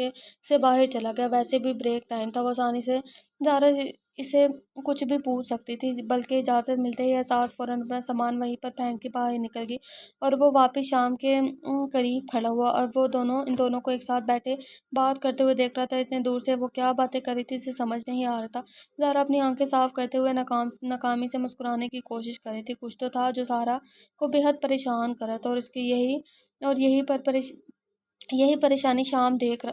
سے باہر چلا گیا۔ ویسے بھی بریک ٹائم تھا، وہ آسانی سے زارا اسے کچھ بھی پوچھ سکتی تھی، بلکہ اجازت ملتے ہی احساس فوراً اپنا سامان وہیں پر پھینک کے باہر نکل گئی، اور وہ واپس شام کے قریب کھڑا ہوا، اور وہ ان دونوں کو ایک ساتھ بیٹھے بات کرتے ہوئے دیکھ رہا تھا۔ اتنے دور سے وہ کیا باتیں کر رہی تھی، اسے سمجھ نہیں آ رہا تھا۔ زارا اپنی آنکھیں صاف کرتے ہوئے ناکامی سے مسکرانے کی کوشش کر رہی تھی۔ کچھ تو تھا جو زارا کو بے حد پریشان کر رہا تھا، اور اس کی یہی پریشانی شام دیکھ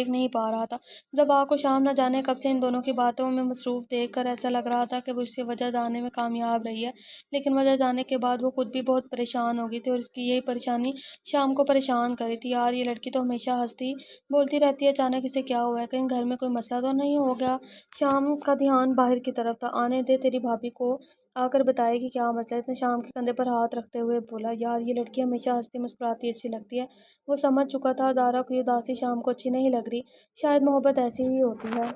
نہیں پا رہا تھا۔ ذواق کو شام نہ جانے کب سے ان دونوں کی باتوں میں مصروف دیکھ کر ایسا لگ رہا تھا کہ وہ اس سے وجہ جاننے میں کامیاب رہی ہے، لیکن وجہ جاننے کے بعد وہ خود بھی بہت پریشان ہو گئی تھی، اور اس کی یہی پریشانی شام کو پریشان کر رہی تھی۔ یار، یہ لڑکی تو ہمیشہ ہنستی بولتی رہتی ہے، اچانک اسے کیا ہوا ہے؟ کہیں گھر میں کوئی مسئلہ تو نہیں ہو گیا؟ شام کا دھیان باہر کی طرف تھا۔ آنے دے، تیری بھابھی کو آ کر بتائے گی کیا مسئلہ ہے۔ اس نے شام کے کندھے پر ہاتھ رکھتے ہوئے بولا۔ یار، یہ لڑکی ہمیشہ ہنستی مسکراتی اچھی لگتی ہے۔ وہ سمجھ چکا تھا زارا کو یہ اداسی شام کو اچھی نہیں لگ رہی۔ شاید محبت ایسی ہی ہوتی ہے۔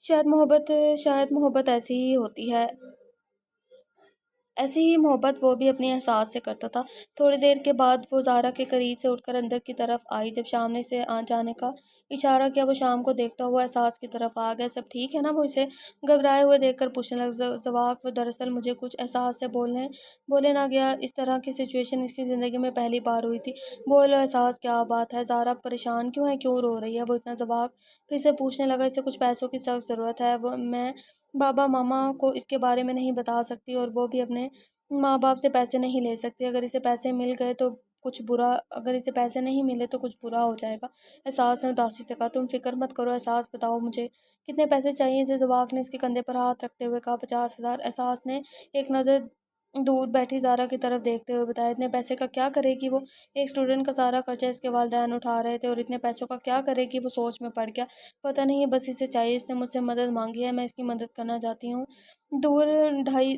شاید محبت ایسی ہی ہوتی ہے۔ ایسی ہی محبت وہ بھی اپنی احساس سے کرتا تھا۔ تھوڑی دیر کے بعد وہ زارا کے قریب سے اٹھ کر اندر کی طرف آئی۔ جب شام نے اسے جانے کا اشارہ کیا، وہ شام کو دیکھتا ہوا احساس کی طرف آ گیا۔ سب ٹھیک ہے نا؟ وہ اسے گھبرائے ہوئے دیکھ کر پوچھنے لگا۔ ذواق، وہ دراصل مجھے کچھ احساس سے بولے نہ گیا۔ اس طرح کی سچویشن اس کی زندگی میں پہلی بار ہوئی تھی۔ بولو احساس، کیا بات ہے؟ زارا پریشان کیوں ہے؟ کیوں رو رہی ہے وہ اتنا؟ ذواق پھر سے پوچھنے لگا۔ اسے کچھ پیسوں کی سخت ضرورت ہے، میں بابا ماما کو اس کے بارے میں نہیں بتا سکتی، اور وہ بھی اپنے ماں باپ سے پیسے نہیں لے سکتی۔ اگر اسے پیسے نہیں ملے تو کچھ برا ہو جائے گا۔ احساس نے اداسی سے کہا۔ تم فکر مت کرو احساس، بتاؤ مجھے کتنے پیسے چاہیے اسے؟ ذواق نے اس کے کندھے پر ہاتھ رکھتے ہوئے کہا۔ 50,000۔ احساس نے ایک نظر دودھ بیٹھی زارا کی طرف دیکھتے ہوئے بتایا، اتنے پیسے کا کیا کرے گی وہ؟ ایک اسٹوڈنٹ کا سارا خرچہ اس کے والدین اٹھا رہے تھے اور اتنے پیسوں کا کیا کرے گی وہ؟ سوچ میں پڑ گیا۔ پتہ نہیں بس اسے چاہیے، اس نے مجھ سے مدد مانگی ہے، میں اس کی مدد کرنا چاہتی ہوں۔ دور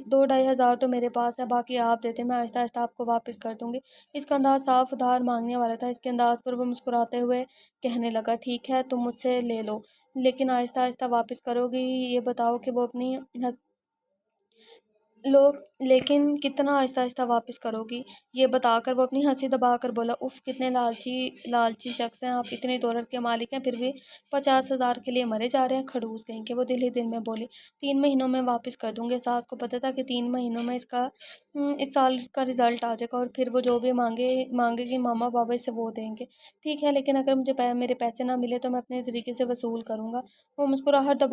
دو ڈھائی ہزار تو میرے پاس ہے، باقی آپ دیتے، میں آہستہ آہستہ آپ کو واپس کر دوں گی۔ اس کا انداز صاف ادھار مانگنے والا تھا۔ اس کے انداز پر وہ مسکراتے ہوئے کہنے لگا، ٹھیک ہے تم مجھ سے لے لو، لیکن آہستہ آہستہ واپس کرو گی؟ یہ بتاؤ کہ وہ اپنی لوگ لیکن کتنا آہستہ آہستہ واپس کرو گی؟ یہ بتا کر وہ اپنی ہنسی دبا کر بولا، اف کتنے لالچی شخص ہیں آپ، اتنی دولت کے مالک ہیں، پھر بھی 50,000 کے لیے مرے جا رہے ہیں، کھڑوس کہیں کے۔ وہ دل ہی دل میں بولی، 3 مہینوں میں واپس کر دوں گے۔ ساس کو پتہ تھا کہ 3 مہینوں میں اس سال کا رزلٹ آ جائے گا اور پھر وہ جو بھی مانگے گی ماما بابا اسے وہ دیں گے۔ ٹھیک ہے، لیکن اگر مجھے میرے پیسے نہ ملے تو میں اپنے طریقے سے وصول کروں گا۔ وہ مسکراہٹ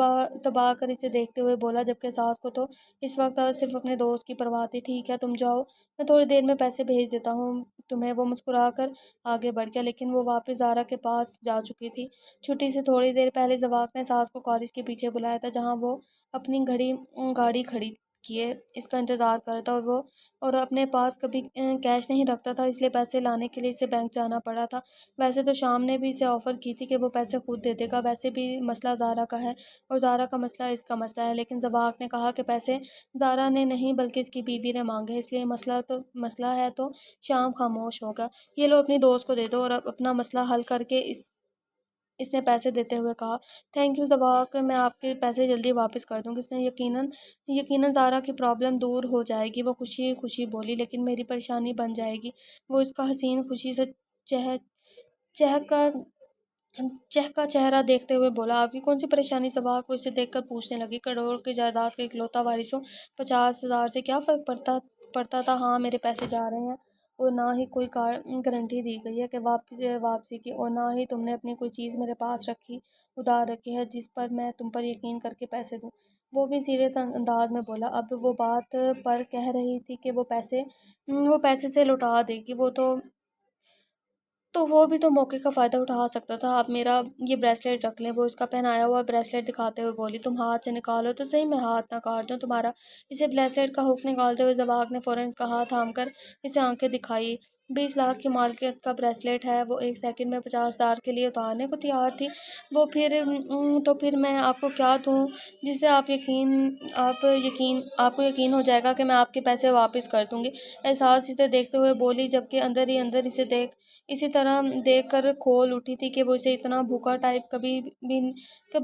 دبا کر اسے دیکھتے ہوئے بولا، جبکہ ساس کو تو اس وقت صرف اپنے دوست کی پرواہ تھی۔ ٹھیک ہے تم جاؤ، میں تھوڑی دیر میں پیسے بھیج دیتا ہوں تمہیں۔ وہ مسکرا کر آگے بڑھ گیا، لیکن وہ واپس زارا کے پاس جا چکی تھی۔ چھٹی سے تھوڑی دیر پہلے زواق نے ساس کو کالج کے پیچھے بلایا تھا، جہاں وہ اپنی گاڑی کھڑی کیے اس کا انتظار کر رہا تھا، اور اپنے پاس کبھی کیش نہیں رکھتا تھا، اس لیے پیسے لانے کے لیے اسے بینک جانا پڑا تھا۔ ویسے تو شام نے بھی اسے آفر کی تھی کہ وہ پیسے خود دے دے گا، ویسے بھی مسئلہ زارا کا ہے اور زارا کا مسئلہ اس کا مسئلہ ہے، لیکن زواق نے کہا کہ پیسے زارا نے نہیں بلکہ اس کی بیوی نے مانگے، اس لیے مسئلہ ہے تو شام خاموش ہوگا۔ یہ لو اپنی دوست کو دے دو اور اپنا مسئلہ حل کر کے اس نے پیسے دیتے ہوئے کہا، تھینک یو زواق، میں آپ کے پیسے جلدی واپس کر دوں گی۔ اس نے یقیناً زارا کی پرابلم دور ہو جائے گی، وہ خوشی خوشی بولی، لیکن میری پریشانی بن جائے گی۔ وہ اس کا حسین خوشی سے چہکا چہرہ دیکھتے ہوئے بولا، آپ کی کون سی پریشانی؟ زواق کو اسے دیکھ کر پوچھنے لگی، کروڑ کی جائیداد کا اکلوتا وارث ہوں، 50,000 سے کیا فرق پڑتا تھا؟ ہاں میرے پیسے جا رہے ہیں اور نہ ہی کوئی گارنٹی دی گئی ہے کہ واپسی کی، اور نہ ہی تم نے اپنی کوئی چیز میرے پاس ادھار رکھی ہے جس پر میں تم پر یقین کر کے پیسے دوں۔ وہ بھی سیریس انداز میں بولا، اب وہ بات پر کہہ رہی تھی کہ وہ پیسے سے لوٹا دے گی، وہ بھی تو موقع کا فائدہ اٹھا سکتا تھا۔ آپ میرا یہ بریسلیٹ رکھ لیں۔ وہ اس کا پہنایا ہوا بریسلیٹ دکھاتے ہوئے بولی، تم ہاتھ سے نکالو تو صحیح، میں ہاتھ نہ کاٹ دوں تمہارا۔ اسے بریسلیٹ کا ہک نکالتے ہوئے زواق نے فوراً اس کا ہاتھ تھام کر اسے آنکھیں دکھائی۔ 20 لاکھ کی مالکیت کا بریسلیٹ ہے، وہ ایک سیکنڈ میں 50,000 کے لیے اتارنے کو تیار تھی۔ وہ پھر میں آپ کو کیا دوں جس سے آپ کو یقین ہو جائے گا کہ میں آپ کے پیسے واپس کر دوں گی؟ احساس اسے دیکھتے ہوئے بولی، جبکہ اندر ہی اندر اسی طرح دیکھ کر کھول اٹھی تھی کہ وہ اسے اتنا بھوکا ٹائپ کبھی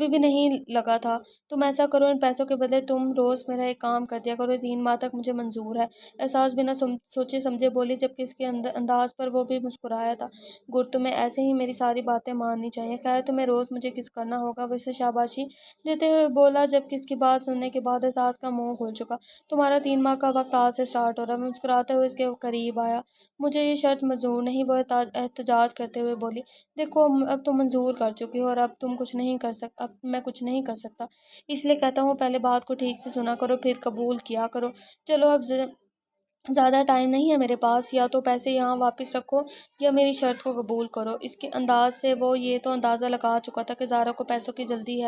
بھی نہیں لگا تھا۔ تم ایسا کرو، ان پیسوں کے بدلے تم روز میرا ایک کام کر دیا کرو، 3 ماہ تک مجھے منظور ہے۔ احساس بنا سوچے سمجھے بولی، جبکہ اس کے انداز پر وہ بھی مسکرایا تھا، گڈ، تمہیں ایسے ہی میری ساری باتیں ماننی چاہیے۔ خیر تمہیں روز مجھے کس کرنا ہوگا؟ وہ اسے شاباشی دیتے ہوئے بولا، جبکہ اس کی بات سننے کے بعد احساس کا منہ کھل چکا۔ تمہارا 3 ماہ کا وقت آج سے سٹارٹ ہو رہا ہے۔ وہ مسکراتے ہوئے اس کے قریب آیا، مجھے یہ شرط منظور نہیں، وہ احتجاج کرتے ہوئے بولی، دیکھو اب تم منظور کر چکی ہو اور اب میں کچھ نہیں کر سکتا، اس لیے کہتا ہوں پہلے بات کو ٹھیک سے سنا کرو پھر قبول کیا کرو۔ چلو اب زیادہ ٹائم نہیں ہے میرے پاس، یا تو پیسے یہاں واپس رکھو یا میری شرط کو قبول کرو۔ اس کے انداز سے وہ یہ تو اندازہ لگا چکا تھا کہ زارا کو پیسوں کی جلدی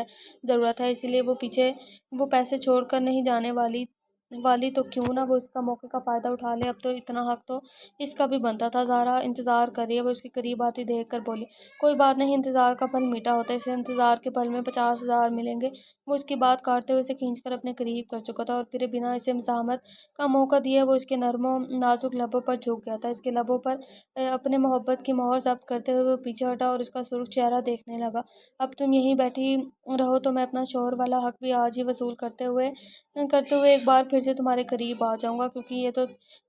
ضرورت ہے، اسی لیے وہ پیسے چھوڑ کر نہیں جانے والی تو کیوں نہ وہ اس کا موقع کا فائدہ اٹھا لے۔ اب تو اتنا حق تو اس کا بھی بنتا تھا۔ زارا انتظار کر رہی ہے، وہ اس کے قریب آتی دیکھ کر بولی، کوئی بات نہیں، انتظار کا پھل میٹھا ہوتا ہے، اسے انتظار کے پھل میں 50,000 ملیں گے۔ وہ اس کی بات کاٹتے ہوئے اسے کھینچ کر اپنے قریب کر چکا تھا اور پھر بنا اسے مزاحمت کا موقع دیے وہ اس کے نرم و نازک لبوں پر جھک گیا تھا۔ اس کے لبوں پر اپنے محبت کی مہر ضبط کرتے ہوئے وہ پیچھے ہٹا اور اس کا سرخ چہرہ دیکھنے لگا، اب تم یہیں بیٹھی رہو تو میں اپنا شوہر والا حق بھی آج ہی وصول کرتے ہوئے ایک بار پھر سے تمہارے قریب آ جاؤں گا، کیونکہ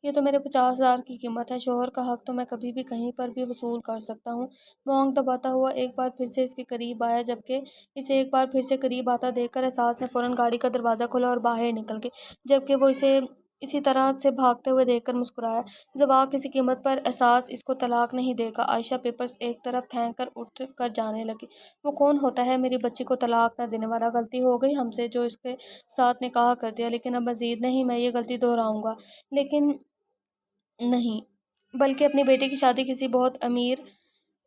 یہ تو میرے 50,000 کی قیمت ہے۔ شوہر کا حق تو میں کبھی بھی کہیں پر بھی وصول کر سکتا ہوں۔ وہ آنکھ دباتا ہوا ایک بار پھر سے اس کے قریب آیا، جبکہ اسے ایک بار پھر سے قریب آتا دیکھ کر احساس نے فوراً گاڑی کا دروازہ کھولا اور باہر نکل گئی، جبکہ وہ اسے اسی طرح سے بھاگتے ہوئے دیکھ کر مسکرایا۔ زواق کسی قیمت پر احساس اس کو طلاق نہیں دے گا۔ عائشہ پیپرز ایک طرف پھینک کر اٹھ کر جانے لگی، وہ کون ہوتا ہے میری بچی کو طلاق نہ دینے والا؟ غلطی ہو گئی ہم سے جو اس کے ساتھ نکاح کر دیا، لیکن اب مزید نہیں میں یہ غلطی دہراؤں گا، لیکن نہیں بلکہ اپنی بیٹی کی شادی کسی بہت امیر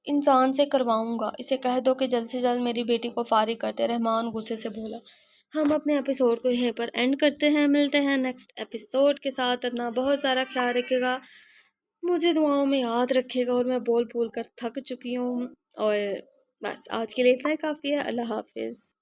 انسان سے کرواؤں گا۔ اسے کہہ دو کہ جلد سے جلد میری بیٹی کو فارغ کر دے۔ رحمان غصے سے بولا، ہم اپنے ایپیسوڈ کو یہیں پر اینڈ کرتے ہیں، ملتے ہیں نیکسٹ ایپیسوڈ کے ساتھ۔ اپنا بہت سارا خیال رکھے گا، مجھے دعاؤں میں یاد رکھے گا، اور میں بول کر تھک چکی ہوں، اور بس آج کے لیے اتنا ہی کافی ہے۔ اللہ حافظ۔